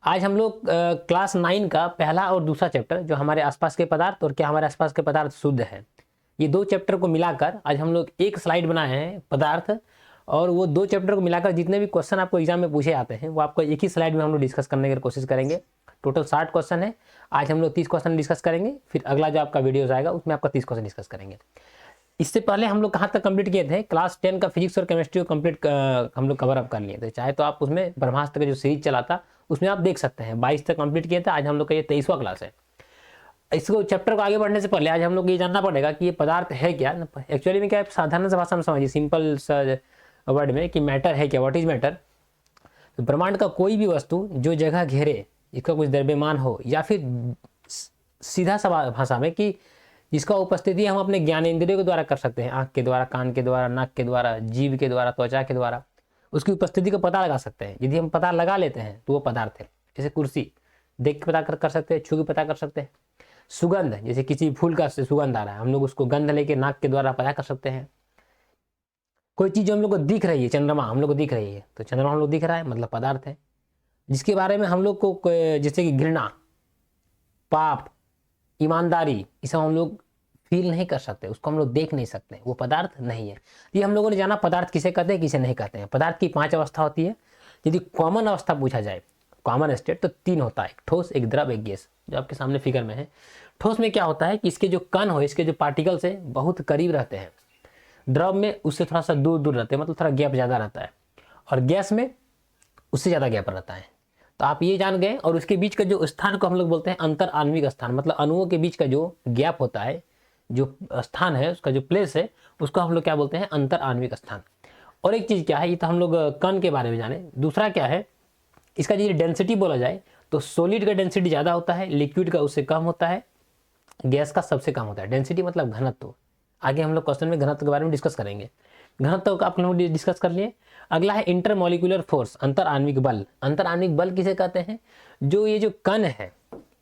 आज हम लोग क्लास 9 का पहला और दूसरा चैप्टर जो हमारे आसपास के पदार्थ और क्या हमारे आसपास के पदार्थ शुद्ध है, ये दो चैप्टर को मिलाकर आज हम लोग एक स्लाइड बनाए हैं पदार्थ। और वो दो चैप्टर को मिलाकर जितने भी क्वेश्चन आपको एग्जाम में पूछे जाते हैं वो आपको एक ही स्लाइड में हम लोग डिस्कस करने की कोशिश करेंगे। टोटल 60 क्वेश्चन है। आज हम लोग 30 क्वेश्चन डिस्कस करेंगे, फिर अगला जो आपका वीडियो आएगा उसमें आपका 30 क्वेश्चन डिस्कस करेंगे। इससे पहले हम लोग कहाँ तक कंप्लीट किए थे, क्लास 10 का फिजिक्स और केमिस्ट्री को कंप्लीट हम लोग कवर अप कर लिए थे। चाहे तो आप उसमें ब्रह्मास्त्र का जो सीरीज चला था उसमें आप देख सकते हैं, 22 तक कंप्लीट किए थे। आज हम लोग का ये 23वां क्लास है। इसको चैप्टर को आगे बढ़ने से पहले आज हम लोग ये जानना पड़ेगा कि ये पदार्थ है क्या। एक्चुअली में क्या है, साधारण सा भाषा में समझिए, सिंपल वर्ड में कि मैटर है क्या, व्हाट इज मैटर। तो ब्रह्मांड का कोई भी वस्तु जो जगह घेरे, इसका कुछ द्रव्यमान हो, या फिर सीधा सा भाषा में कि जिसका उपस्थिति हम अपने ज्ञानेंद्रियों के द्वारा कर सकते हैं, आंख के द्वारा, कान के द्वारा, नाक के द्वारा, जीभ के द्वारा, त्वचा के द्वारा, उसकी उपस्थिति का पता लगा सकते हैं। यदि हम पता लगा लेते हैं तो वो पदार्थ है। जैसे कुर्सी देख के पता कर सकते हैं, छू के पता कर सकते हैं। सुगंध, जैसे किसी फूल का सुगंध आ रहा है, हम लोग उसको गंध लेके नाक के द्वारा पता कर सकते हैं। कोई चीज जो हम लोग को दिख रही है, चंद्रमा हम लोग को दिख रही है, तो चंद्रमा हम लोग दिख रहा है मतलब पदार्थ है। जिसके बारे में हम लोग को जैसे कि घृणा, पाप, ईमानदारी, ये सब हम लोग फील नहीं कर सकते, उसको हम लोग देख नहीं सकते, वो पदार्थ नहीं है। ये हम लोगों ने जाना पदार्थ किसे कहते हैं, किसे नहीं कहते हैं। पदार्थ की 5 अवस्था होती है। यदि कॉमन अवस्था पूछा जाए, कॉमन स्टेट, तो 3 होता है, एक ठोस, एक द्रव, एक गैस, जो आपके सामने फिगर में है। ठोस में क्या होता है कि इसके जो कण हो, इसके जो पार्टिकल्स है बहुत करीब रहते हैं। द्रव में उससे थोड़ा सा दूर दूर रहते हैं, मतलब थोड़ा गैप ज़्यादा रहता है। और गैस में उससे ज़्यादा गैप रहता है। तो आप ये जान गए। और उसके बीच का जो स्थान को हम लोग बोलते हैं अंतर आणविक स्थान, मतलब अणुओं के बीच का जो गैप होता है, जो स्थान है, उसका जो प्लेस है, उसको हम लोग क्या बोलते हैं, अंतर आणविक स्थान। और एक चीज़ क्या है, ये तो हम लोग कण के बारे में जाने। दूसरा क्या है, इसका यदि डेंसिटी बोला जाए तो सॉलिड का डेंसिटी ज़्यादा होता है, लिक्विड का उससे कम होता है, गैस का सबसे कम होता है। डेंसिटी मतलब घनत्व। आगे हम लोग क्वेश्चन में घनत्व के बारे में डिस्कस करेंगे। घनत्व का आप लोग डिस्कस कर लिए। अगला है इंटरमोलिकुलर फोर्स, अंतर आणविक बल। अंतर आणविक बल किसे कहते हैं, जो ये जो कण है,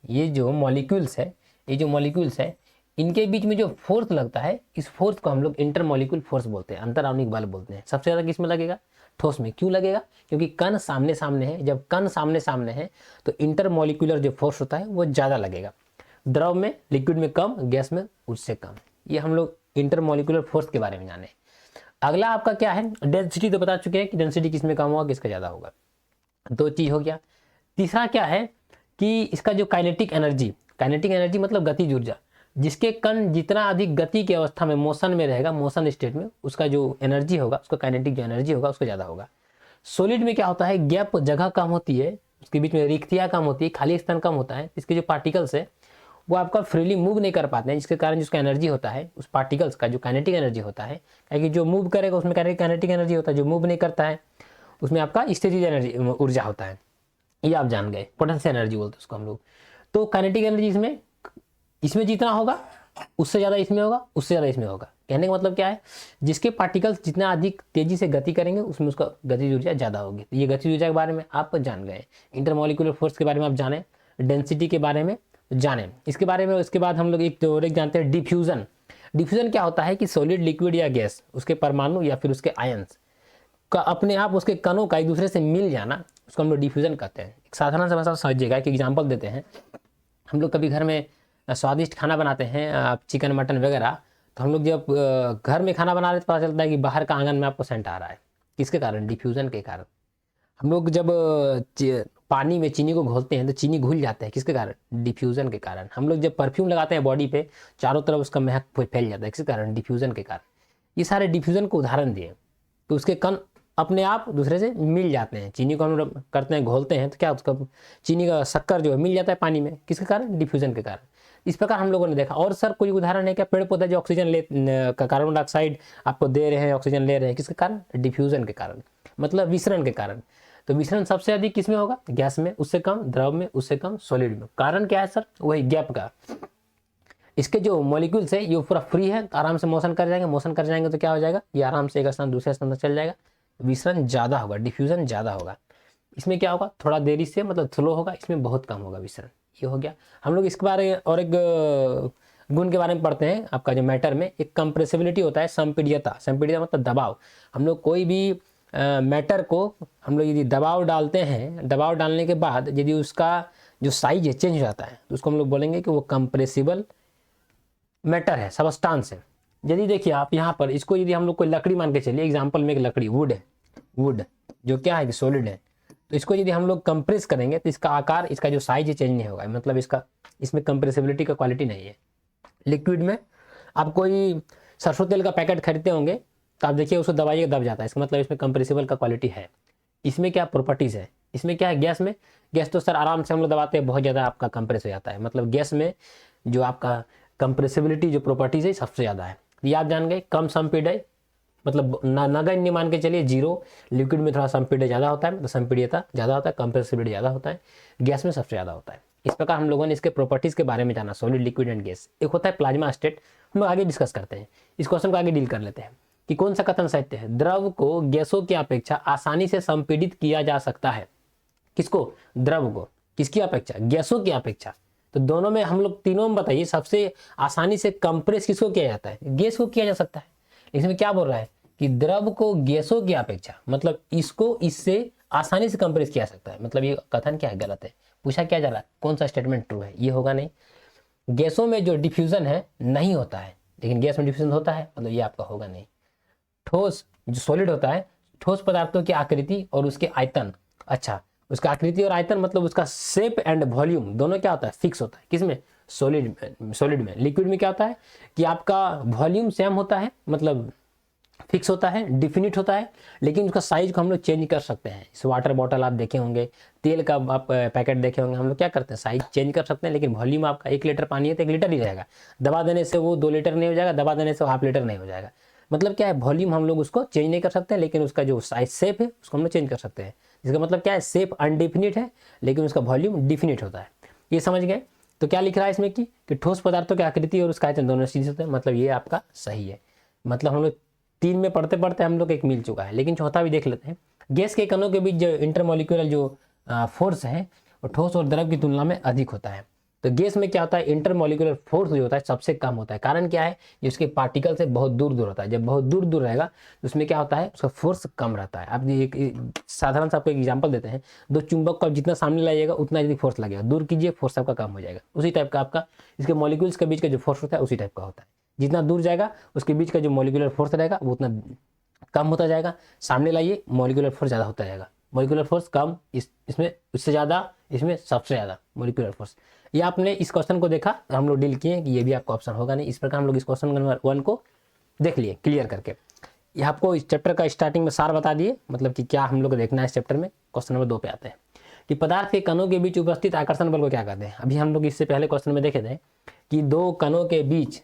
ये जो मॉलिक्यूल्स है, ये जो मॉलिक्यूल्स है, इनके बीच में जो फोर्स लगता है, इस फोर्स को हम लोग इंटरमोलिक्यूल फोर्स बोलते हैं, अंतर आणविक बल बोलते हैं। सबसे ज़्यादा किस में लगेगा, ठोस में। क्यों लगेगा, क्योंकि कण सामने सामने है। जब कण सामने सामने है तो इंटरमोलिकुलर जो फोर्स होता है वो ज़्यादा लगेगा। द्रव में, लिक्विड में कम, गैस में उससे कम। ये हम लोग इंटरमोलिकुलर फोर्स के बारे में जाने। अगला आपका क्या है, डेंसिटी तो बता चुके हैं कि डेंसिटी किसमें कम होगा, किसका ज़्यादा होगा। 2 चीज़ हो गया। तीसरा क्या है कि इसका जो काइनेटिक एनर्जी, काइनेटिक एनर्जी मतलब गतिज ऊर्जा, जिसके कण जितना अधिक गति की अवस्था में, मोशन में रहेगा, मोशन स्टेट में, उसका जो एनर्जी होगा, उसका काइनेटिक जो एनर्जी होगा उसको ज़्यादा होगा। सॉलिड में क्या होता है, गैप, जगह कम होती है, उसके बीच में रिक्तियाँ कम होती है, खाली स्थान कम होता है। इसके जो पार्टिकल्स है वो आपका फ्रीली मूव नहीं कर पाते हैं, जिसके कारण जिसका एनर्जी होता है, उस पार्टिकल्स का जो काइनेटिक एनर्जी होता है, क्योंकि जो मूव करेगा उसमें काइनेटिक एनर्जी होता है, जो मूव नहीं करता है उसमें आपका स्थितिज एनर्जी, ऊर्जा होता है। ये आप जान गए, पोटेंशियल एनर्जी बोलते हैं उसको हम लोग। तो काइनेटिक एनर्जी इसमें जितना होगा उससे ज़्यादा इसमें होगा, उससे ज़्यादा इसमें होगा। कहने का मतलब क्या है, जिसके पार्टिकल्स जितना अधिक तेजी से गति करेंगे उसमें उसका गतिज ऊर्जा ज़्यादा होगी। तो ये गतिज ऊर्जा के बारे में आप जान गए। इंटरमोलिकुलर फोर्स के बारे में आप जाने, डेंसिटी के बारे में जाने। इसके बारे में उसके बाद हम लोग एक और एक जानते हैं, डिफ्यूजन। डिफ्यूजन क्या होता है कि सॉलिड, लिक्विड या गैस, उसके परमाणु या फिर उसके आयंस का अपने आप उसके कणों का एक दूसरे से मिल जाना, उसको हम लोग डिफ्यूजन कहते हैं। एक साधारण सा भाषा समझिएगा, एक एग्जाम्पल देते हैं। हम लोग कभी घर में स्वादिष्ट खाना बनाते हैं, चिकन मटन वगैरह, तो हम लोग जब घर में खाना बना रहे तो पता चलता है कि बाहर का आंगन में आपको सेंट आ रहा है। किसके कारण, डिफ्यूजन के कारण। हम लोग जब पानी में चीनी को घोलते हैं तो चीनी घुल जाता है, किसके कारण, डिफ्यूजन के कारण। हम लोग जब परफ्यूम लगाते हैं बॉडी पे, चारों तरफ उसका महक फैल जाता है, किसके कारण, डिफ्यूजन के कारण। ये सारे डिफ्यूजन को उदाहरण दिए। तो उसके कण अपने आप दूसरे से मिल जाते हैं। चीनी को हम लोग करते हैं, घोलते हैं, तो क्या उसका चीनी का शक्कर जो है मिल जाता है पानी में, किसके कारण, डिफ्यूजन के कारण। इस प्रकार हम लोगों ने देखा। और सर कोई उदाहरण है क्या, पेड़ पौधे जो ऑक्सीजन ले, कार्बन डाइऑक्साइड आपको दे रहे हैं, ऑक्सीजन ले रहे हैं, किसके कारण, डिफ्यूजन के कारण, मतलब विसरण के कारण। तो विसरण सबसे अधिक किसमें होगा, गैस में, उससे कम द्रव में, उससे कम सॉलिड में। कारण क्या है सर, वही गैप का। इसके जो मॉलिक्यूल्स है ये पूरा फ्री है, तो आराम से मोशन कर जाएंगे। मोशन कर जाएंगे तो क्या हो जाएगा, ये आराम से एक स्थान दूसरे स्थान तक चल जाएगा। विसरण ज़्यादा होगा, डिफ्यूजन ज़्यादा होगा। इसमें क्या होगा, थोड़ा देरी से, मतलब स्लो होगा, इसमें बहुत कम होगा विसरण। ये हो गया। हम लोग इसके बारे और एक गुण के बारे में पढ़ते हैं। आपका जो मैटर में एक कंप्रेसिबिलिटी होता है, संपीड्यता। संपीड्यता मतलब दबाव। हम लोग कोई भी मैटर को हम लोग यदि दबाव डालते हैं, दबाव डालने के बाद यदि उसका जो साइज है चेंज हो जाता है तो उसको हम लोग बोलेंगे कि वो कंप्रेसिबल मैटर है, सबस्टांस है। यदि देखिए आप यहाँ पर इसको यदि हम लोग कोई लकड़ी मान के चलिए, एग्जाम्पल में एक लकड़ी वुड है, वुड जो क्या है कि सॉलिड है, तो इसको यदि हम लोग कंप्रेस करेंगे तो इसका आकार, इसका जो साइज है चेंज नहीं होगा, मतलब इसमें कंप्रेसिबिलिटी का क्वालिटी नहीं है। लिक्विड में आप कोई सरसों तेल का पैकेट खरीदते होंगे तो आप देखिए उसको दबाइए दब जाता है, इसका मतलब इसमें कंप्रेसिबल का क्वालिटी है। इसमें क्या प्रॉपर्टीज़ है, इसमें क्या है, गैस में, गैस तो सर आराम से हम लोग दबाते हैं बहुत ज़्यादा आपका कंप्रेस हो जाता है, मतलब गैस में जो आपका कंप्रेसिबिलिटी जो प्रॉपर्टीज़ है सबसे ज़्यादा है। ये आप जान गए। कम संपीड़य मतलब नगण्य मान के चलिए जीरो, लिक्विड में थोड़ा संपीड़य ज़्यादा होता है, मतलब संपीड़ियता ज़्यादा होता है, कंप्रेसिबिलिटी ज़्यादा होता है, गैस में सबसे ज़्यादा होता है। इस प्रकार हम लोगों ने इसके प्रॉपर्टीज़ के बारे में जाना, सॉलिड, लिक्विड एंड गैस। एक होता है प्लाज्मा स्टेट, हम लोग आगे डिस्कस करते हैं, इस क्वेश्चन को आगे डील कर लेते हैं कि कौन सा कथन सत्य है, द्रव को गैसों की अपेक्षा आसानी से संपीड़ित किया जा सकता है। किसको, द्रव को, किसकी अपेक्षा, गैसों की अपेक्षा। तो दोनों में हम लोग तीनों में बताइए सबसे आसानी से कंप्रेस किसको किया जाता है, गैस को किया जा सकता है। इसमें क्या बोल रहा है कि द्रव को गैसों की अपेक्षा, मतलब इसको इससे आसानी से कंप्रेस किया सकता है, मतलब ये कथन क्या है, गलत है। पूछा क्या जा रहा है, कौन सा स्टेटमेंट ट्रू है, ये होगा नहीं। गैसों में जो डिफ्यूजन है नहीं होता है, लेकिन गैस में डिफ्यूजन होता है, मतलब ये आपका होगा नहीं। ठोस जो सॉलिड होता है, ठोस पदार्थों की आकृति और उसके आयतन, अच्छा उसका आकृति और आयतन मतलब उसका शेप एंड वॉल्यूम दोनों क्या होता है, फिक्स होता है। किसमें, सॉलिड में। लिक्विड में क्या होता है कि आपका वॉल्यूम सेम होता है, मतलब फिक्स होता है, डिफिनिट होता है, लेकिन उसका साइज को हम लोग चेंज कर सकते हैं। इस वाटर बॉटल आप देखे होंगे, तेल का आप पैकेट देखे होंगे, हम लोग क्या करते हैं, साइज चेंज कर सकते हैं, लेकिन वॉल्यूम आपका 1 लीटर पानी है तो 1 लीटर ही रहेगा। दबा देने से वो 2 लीटर नहीं हो जाएगा, दबा देने से वो 1/2 लीटर नहीं हो जाएगा। मतलब क्या है, वॉल्यूम हम लोग उसको चेंज नहीं कर सकते, लेकिन उसका जो साइज शेप है उसको हम लोग चेंज कर सकते हैं। जिसका मतलब क्या है, शेप अनडिफिनिट है लेकिन उसका वॉल्यूम डिफिनिट होता है। ये समझ गए। तो क्या लिख रहा है इसमें कि ठोस पदार्थों की आकृति और उसका आयतन दोनों चीज होते हैं, मतलब ये आपका सही है। मतलब हम लोग 3 में पढ़ते पढ़ते हम लोग एक मिल चुका है, लेकिन चौथा भी देख लेते हैं। गैस के कणों के बीच जो इंटरमोलिकुलर जो फोर्स है वो ठोस और द्रव की तुलना में अधिक होता है। तो गैस में क्या होता है, इंटरमोलिकुलर फोर्स जो होता है सबसे कम होता है। कारण क्या है, ये उसके पार्टिकल से बहुत दूर दूर होता है। जब बहुत दूर दूर रहेगा तो उसमें क्या होता है, उसका फोर्स कम रहता है। आप एक साधारण सा आपको एक एग्जाम्पल देते हैं, 2 चुंबक को आप जितना सामने लाइएगा उतना यदि फोर्स लगेगा, दूर कीजिए फोर्स आपका कम हो जाएगा। उसी टाइप का आपका इसके मॉलिक्यूल्स के बीच का जो फोर्स होता है उसी टाइप का होता है। जितना दूर जाएगा उसके बीच का जो मॉलिक्यूलर फोर्स रहेगा वो उतना कम होता जाएगा। सामने लाइए, मॉलिक्यूलर फोर्स ज़्यादा होता जाएगा। मॉलिक्यूलर फोर्स कम, इसमें उससे ज़्यादा, इसमें सबसे ज़्यादा मॉलिक्यूलर फोर्स। ये आपने इस क्वेश्चन को देखा, हम लोग डील किए कि ये भी आपका ऑप्शन होगा नहीं। इस प्रकार हम लोग इस क्वेश्चन नंबर 1 को देख लिए क्लियर करके। ये आपको इस चैप्टर का स्टार्टिंग में सार बता दिए, मतलब कि क्या हम लोग को देखना है इस चैप्टर में। क्वेश्चन नंबर 2 पे आते हैं कि पदार्थ के कणों के बीच उपस्थित आकर्षण बल को क्या कहते हैं। अभी हम लोग इससे पहले क्वेश्चन में देखे थे कि दो कणों के बीच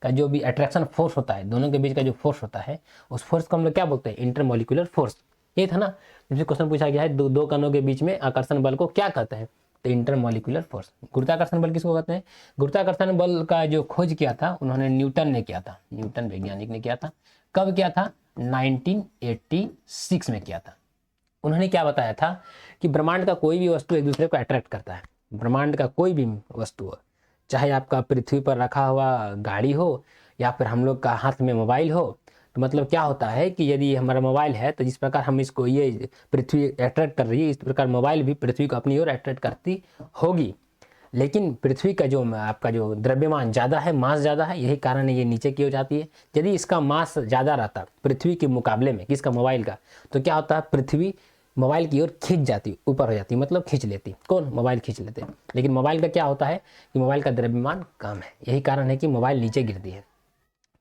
का जो भी अट्रैक्शन फोर्स होता है, दोनों के बीच का जो फोर्स होता है उस फोर्स को हम लोग क्या बोलते हैं, इंटरमोलिकुलर फोर्स। ये था ना, जब क्वेश्चन पूछा गया है दो कणों के बीच में आकर्षण बल को क्या कहते हैं, तो इंटरमोलिकुलर फोर्स। गुरुत्वाकर्षण बल किसको कहते हैं, गुरुत्वाकर्षण बल का जो खोज किया था उन्होंने न्यूटन ने किया था, न्यूटन वैज्ञानिक ने किया था। कब किया था, 1986 में किया था। उन्होंने क्या बताया था कि ब्रह्मांड का कोई भी वस्तु एक दूसरे को अट्रैक्ट करता है। ब्रह्मांड का कोई भी वस्तु हो, चाहे आपका पृथ्वी पर रखा हुआ गाड़ी हो या फिर हम लोग का हाथ में मोबाइल हो, तो मतलब क्या होता है कि यदि हमारा मोबाइल है तो जिस प्रकार हम इसको ये पृथ्वी अट्रैक्ट कर रही है, इस प्रकार मोबाइल भी पृथ्वी को अपनी ओर अट्रैक्ट करती होगी। लेकिन पृथ्वी का जो आपका जो द्रव्यमान ज़्यादा है, मास ज़्यादा है, यही कारण है ये नीचे की ओर जाती है। यदि इसका मास ज़्यादा रहता पृथ्वी के मुकाबले में, किसका, मोबाइल का, तो क्या होता है, पृथ्वी मोबाइल की ओर खींच जाती, ऊपर हो जाती, मतलब खींच लेती। कौन, मोबाइल खींच लेते। लेकिन मोबाइल का क्या होता है कि मोबाइल का द्रव्यमान कम है, यही कारण है कि मोबाइल नीचे गिरती है।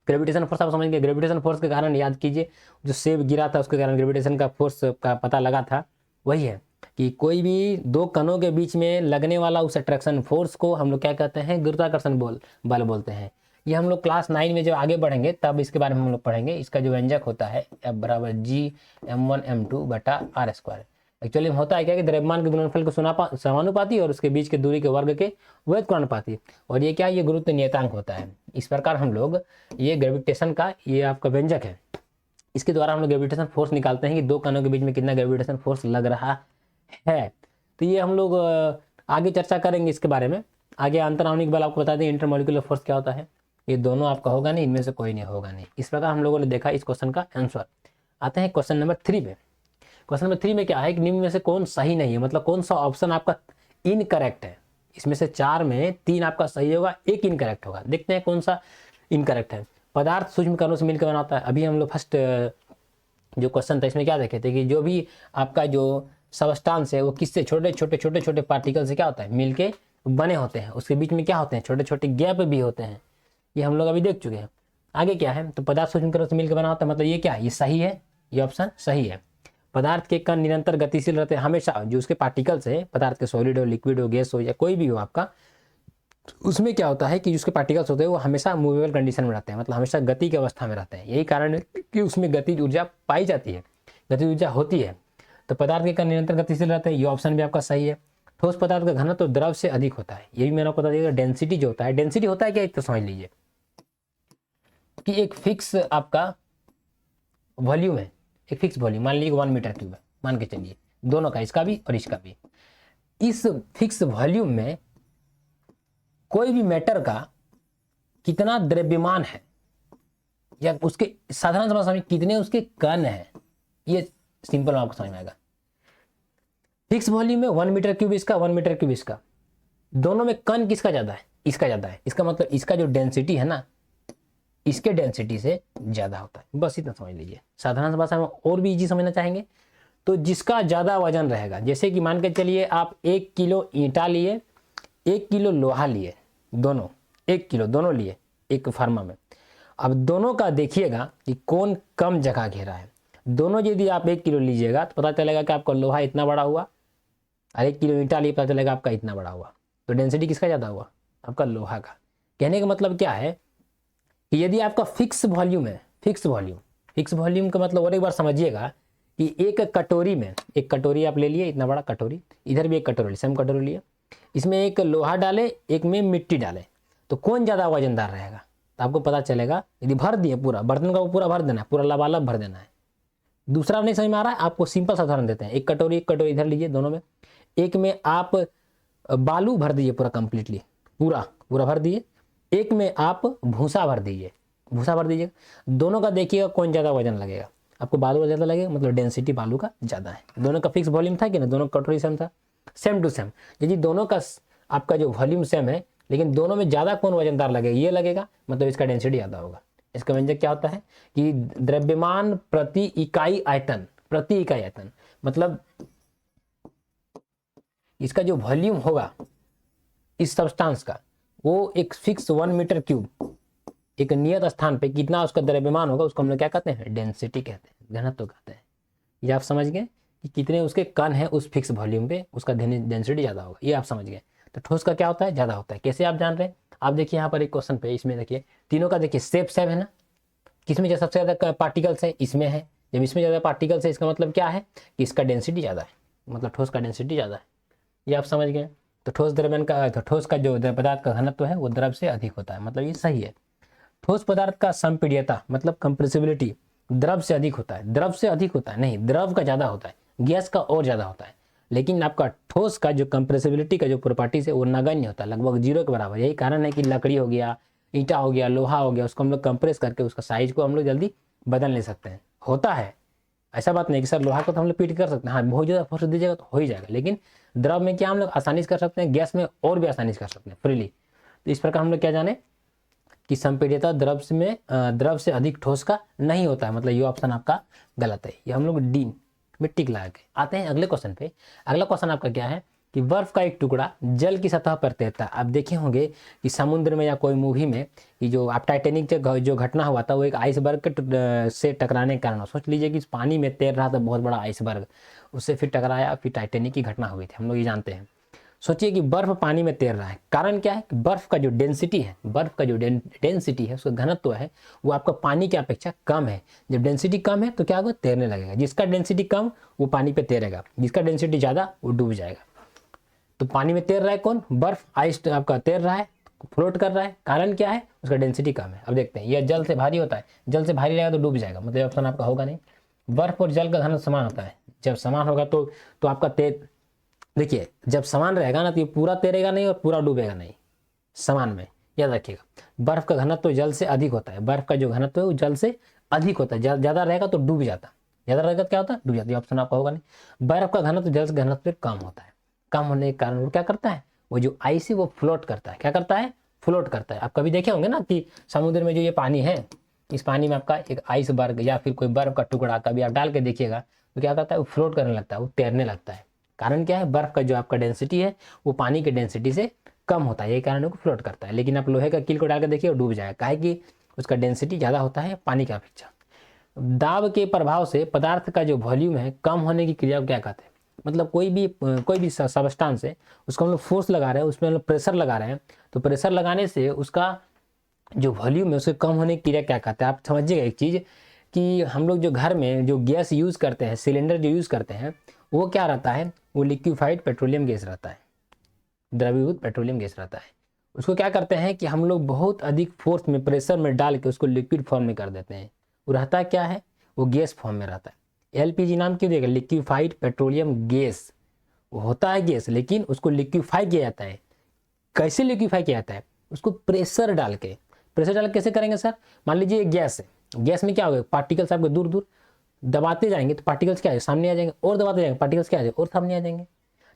ग्रेविटेशन फोर्स आप समझ गए। ग्रेविटेशन फोर्स के कारण याद कीजिए, जो सेब गिरा था उसके कारण ग्रेविटेशन का फोर्स का पता लगा था। वही है कि कोई भी दो कणों के बीच में लगने वाला उस अट्रैक्शन फोर्स को हम लोग क्या कहते हैं, गुरुत्वाकर्षण बल बोलते हैं। ये हम लोग क्लास 9 में जब आगे बढ़ेंगे तब इसके बारे में हम लोग पढ़ेंगे। इसका जो व्यंजक होता है F = G(m1m2/r²). एक्चुअली में होता है क्या कि द्रव्यमान के गुणनफल को समानुपाती और उसके बीच के दूरी के वर्ग के वैध अनुपाती, और ये क्या, ये गुरुत्व नियतांक होता है। इस प्रकार हम लोग ये ग्रेविटेशन का ये आपका व्यंजक है, इसके द्वारा हम लोग ग्रेविटेशन फोर्स निकालते हैं कि दो कणों के बीच में कितना ग्रेविटेशन फोर्स लग रहा है। तो ये हम लोग आगे चर्चा करेंगे इसके बारे में। आगे अंतराणविक बल आपको बता दें, इंटरमोलिकुलर फोर्स क्या होता है। ये दोनों आपका होगा नहीं, इनमें से कोई नहीं होगा नहीं। इस प्रकार हम लोगों ने देखा इस क्वेश्चन का आंसर। आते हैं क्वेश्चन नंबर 3 पे। क्वेश्चन नंबर 3 में क्या है कि निम्न में से कौन सही नहीं है, मतलब कौन सा ऑप्शन आपका इनकरेक्ट है। इसमें से 4 में 3 आपका सही होगा, 1 इनकरेक्ट होगा। देखते हैं कौन सा इनकरेक्ट है। पदार्थ सूक्ष्म कणों से मिलकर बनाता है। अभी हम लोग फर्स्ट जो क्वेश्चन था इसमें क्या देखे थे कि जो भी आपका जो सबस्टांस है वो किससे छोटे छोटे पार्टिकल से क्या होता है, मिलके बने होते हैं। उसके बीच में क्या होते हैं, छोटे छोटे गैप भी होते हैं। ये हम लोग अभी देख चुके हैं। आगे क्या है, तो पदार्थ सूक्ष्म कणों से मिलकर बना होता है, मतलब ये क्या है, ये सही है, ये ऑप्शन सही है। पदार्थ के कण निरंतर गतिशील रहते हैं हमेशा। जो उसके पार्टिकल्स है, पदार्थ के सॉलिड हो, लिक्विड हो, गैस हो या कोई भी हो आपका, उसमें क्या होता है कि उसके पार्टिकल्स होते हैं वो हमेशा मूवेबल कंडीशन में रहते हैं, मतलब हमेशा गति की अवस्था में रहते हैं। यही कारण है कि उसमें गतिज ऊर्जा पाई जाती है, गतिज ऊर्जा होती है। तो पदार्थ के कण निरंतर गतिशील रहते हैं, ये ऑप्शन भी आपका सही है। ठोस पदार्थ का घनत्व तो द्रव से अधिक होता है, ये भी मैंने आपको बता दिया। डेंसिटी जो होता है, डेंसिटी होता है क्या, एक तो समझ लीजिए कि एक फिक्स आपका वॉल्यूम है, एक फिक्स वॉल्यूम, मान लीजिए 1 मीटर क्यूब है, मान के चलिए, दोनों का, इसका भी और इसका भी। इस फिक्स वॉल्यूम में कोई भी मैटर का कितना द्रव्यमान है या उसके साधारण समझ में कितने उसके कण है, ये सिंपल आपको समझ में आएगा। फिक्स वॉल्यूम में 1 मीटर क्यूब इसका, 1 मीटर क्यूब इसका, दोनों में कण किसका ज्यादा है, इसका ज्यादा है। इसका मतलब इसका जो डेंसिटी है ना, इसके डेंसिटी से ज्यादा होता है। बस इतना समझ लीजिए। साधारण भाषा में और भी इजी समझना चाहेंगे तो जिसका ज्यादा वजन रहेगा, जैसे कि मान के चलिए आप 1 किलो ईंटा लिए, 1 किलो लोहा लिए, दोनों 1 किलो दोनों लिए एक फार्मा में। अब दोनों का देखिएगा कि कौन कम जगह घेरा है। दोनों यदि आप 1 किलो लीजिएगा तो पता चलेगा कि आपका लोहा इतना बड़ा हुआ, और 1 किलो ईंटा लिए पता चलेगा आपका इतना बड़ा हुआ। तो डेंसिटी किसका ज़्यादा हुआ, आपका लोहा का। कहने का मतलब क्या है कि यदि आपका फिक्स वॉल्यूम है, फिक्स वॉल्यूम का मतलब और एक बार समझिएगा कि एक कटोरी में, एक कटोरी आप ले लिए, इतना बड़ा कटोरी, इधर भी एक कटोरी, सेम कटोरी लिए, इसमें एक लोहा डाले, एक में मिट्टी डाले, तो कौन ज़्यादा वजनदार रहेगा। तो आपको पता चलेगा, यदि भर दिए पूरा बर्तन का, वो पूरा भर देना है, पूरा लबालब भर देना है। दूसरा नहीं समझ में आ रहा है आपको, सिंपल सा उदाहरण देते हैं। एक कटोरी इधर लीजिए, दोनों में, एक में आप बालू भर दीजिए पूरा कंप्लीटली, पूरा भर दिए, एक में आप भूसा भर दीजिए, दोनों का देखिएगा कौन ज़्यादा वजन लगेगा। आपको बालू का ज़्यादा लगेगा, मतलब डेंसिटी बालू का ज़्यादा है। दोनों का फिक्स वॉल्यूम था कि ना, दोनों कटोरी सेम था, सेम टू सेम। यदि दोनों का आपका जो वॉल्यूम सेम है, लेकिन दोनों में ज़्यादा कौन वजनदार लगेगा, ये लगेगा, मतलब इसका डेंसिटी ज़्यादा होगा। इसका व्यंजक क्या होता है कि द्रव्यमान प्रति इकाई आयतन, मतलब इसका जो वॉल्यूम होगा इस सब्सटेंस का, वो एक फिक्स 1 मीटर क्यूब एक नियत स्थान पे कितना उसका द्रव्यमान होगा, उसको हम लोग क्या कहते हैं, डेंसिटी कहते हैं, घनत्व कहते हैं। ये आप समझ गए कि कितने उसके कण हैं उस फिक्स वॉल्यूम पे, उसका डेंसिटी ज़्यादा होगा, ये आप समझ गए। तो ठोस का क्या होता है, ज़्यादा होता है। कैसे आप जान रहे हैं, आप देखिए यहाँ पर एक क्वेश्चन पे, इसमें देखिए तीनों का देखिए शेप सेम है ना, किसमें जो सबसे ज़्यादा पार्टिकल्स है, इसमें है। जब इसमें ज़्यादा पार्टिकल्स है, इसका मतलब क्या है कि इसका डेंसिटी ज़्यादा है, मतलब ठोस का डेंसिटी ज़्यादा है। ये आप समझ गए। तो ठोस का जो पदार्थ का घनत्व है वो द्रव से अधिक होता है, मतलब ये सही है। ठोस पदार्थ का संपीड्यता मतलब कंप्रेसिबिलिटी द्रव से अधिक होता है, नहीं, द्रव का ज़्यादा होता है, गैस का और ज़्यादा होता है। लेकिन आपका ठोस का जो कंप्रेसिबिलिटी का जो प्रॉपर्टीज है वो नगण्य होता है, लगभग 0 के बराबर। यही कारण है कि लकड़ी हो गया, ईंटा हो गया, लोहा हो गया, उसको हम लोग कंप्रेस करके उसका साइज को हम लोग जल्दी बदल नहीं सकते हैं। होता है, ऐसा बात नहीं कि सर लोहा को तो हम लोग पीट कर सकते हैं, हाँ बहुत ज़्यादा फोर्स दीजिएगा तो हो ही जाएगा। लेकिन द्रव में क्या हम लोग आसानी से कर सकते हैं, गैस में और भी आसानी से कर सकते हैं फ्रीली। तो इस प्रकार हम लोग क्या जाने कि संपीड्यता द्रव से अधिक ठोस का नहीं होता है, मतलब ये ऑप्शन आपका गलत है। ये हम लोग डी मिट्टी लगा के आते हैं अगले क्वेश्चन पे। अगला क्वेश्चन आपका क्या है कि बर्फ का एक टुकड़ा जल की सतह पर तैरता है। आप देखे होंगे कि समुद्र में या कोई मूवी में कि जो आप टाइटैनिक जो घटना हुआ था वो एक आइसबर्ग के से टकराने के कारण। सोच लीजिए कि पानी में तैर रहा था बहुत बड़ा आइसबर्ग, उससे फिर टकराया, फिर टाइटैनिक की घटना हुई थी, हम लोग ये जानते हैं। सोचिए कि बर्फ पानी में तैर रहा है, कारण क्या है कि बर्फ का जो डेंसिटी है, उसका घनत्व है, वो आपका पानी की अपेक्षा कम है। जब डेंसिटी कम है तो क्या होगा, तैरने लगेगा। जिसका डेंसिटी कम वो पानी पे तैरेगा, जिसका डेंसिटी ज़्यादा वो डूब जाएगा। तो पानी में तैर रहा है कौन, बर्फ, आइस आपका तैर रहा है, फ्लोट कर रहा है, कारण क्या है, उसका डेंसिटी कम है। अब देखते हैं, यह जल से भारी होता है, जल से भारी रहेगा तो डूब जाएगा, मतलब ऑप्शन आपका होगा नहीं। बर्फ और जल का घनत्व समान होता है, जब समान होगा तो आपका देखिए जब समान रहेगा ना तो ये पूरा तैरेगा नहीं और पूरा डूबेगा नहीं, समान में, याद रखिएगा। बर्फ का घनत्व तो जल से अधिक होता है, बर्फ का जो घनत्व है वो जल से अधिक होता है, ज़्यादा रहेगा तो डूब जाता, ज़्यादा रहेगा तो क्या होता है, डूब जाती है। ऑप्शन आपका होगा नहीं। बर्फ का घनत्व जल से घनत्व से कम होता है, कम होने के कारण वो क्या करता है, वो जो आइस है वो फ्लोट करता है। क्या करता है, फ्लोट करता है। आप कभी देखे होंगे ना कि समुद्र में जो ये पानी है, इस पानी में आपका एक आइस बर्ग या फिर कोई बर्फ का टुकड़ा कभी आप डाल के देखिएगा तो क्या करता है, वो फ्लोट करने लगता है, वो तैरने लगता है। कारण क्या है, बर्फ का जो आपका डेंसिटी है वो पानी के डेंसिटी से कम होता है, यही कारण है वो फ्लोट करता है। लेकिन आप लोहे का कील को डाल के देखिए वो डूब जाएगा, काहे कि उसका डेंसिटी ज़्यादा होता है पानी का अपेक्षा। दाब के प्रभाव से पदार्थ का जो वॉल्यूम है कम होने की क्रिया को क्या कहते हैं, मतलब कोई भी सबस्टांस है, उसको हम लोग फोर्स लगा रहे हैं, उसमें हम लोग प्रेशर लगा रहे हैं, तो प्रेशर लगाने से उसका जो वॉल्यूम है उसके कम होने की क्रिया क्या कहते हैं। आप समझिएगा एक चीज़ कि हम लोग जो घर में जो गैस यूज़ करते हैं, सिलेंडर जो यूज़ करते हैं, वो क्या रहता है, वो लिक्विफाइड पेट्रोलियम गैस रहता है, द्रवीभूत पेट्रोलियम गैस रहता है। उसको क्या करते हैं कि हम लोग बहुत अधिक फोर्स में, प्रेशर में डाल के उसको लिक्विड फॉर्म में कर देते हैं। वो रहता है क्या है, वो गैस फॉर्म में रहता है। एलपीजी नाम क्यों देगा, लिक्विफाइड पेट्रोलियम गैस। वो होता है गैस, लेकिन उसको लिक्विफाई किया जाता है। कैसे लिक्विफाई किया जाता है, उसको प्रेशर डाल के। प्रेशर डाल के कैसे करेंगे सर, मान लीजिए गैस है, गैस में क्या होगा, पार्टिकल्स आपको दूर दूर दबाते जाएंगे तो पार्टिकल्स क्या है, सामने आ जाएंगे, और दबाते जाएंगे पार्टिकल्स क्या आ जाएंगे, और सामने आ जाएंगे।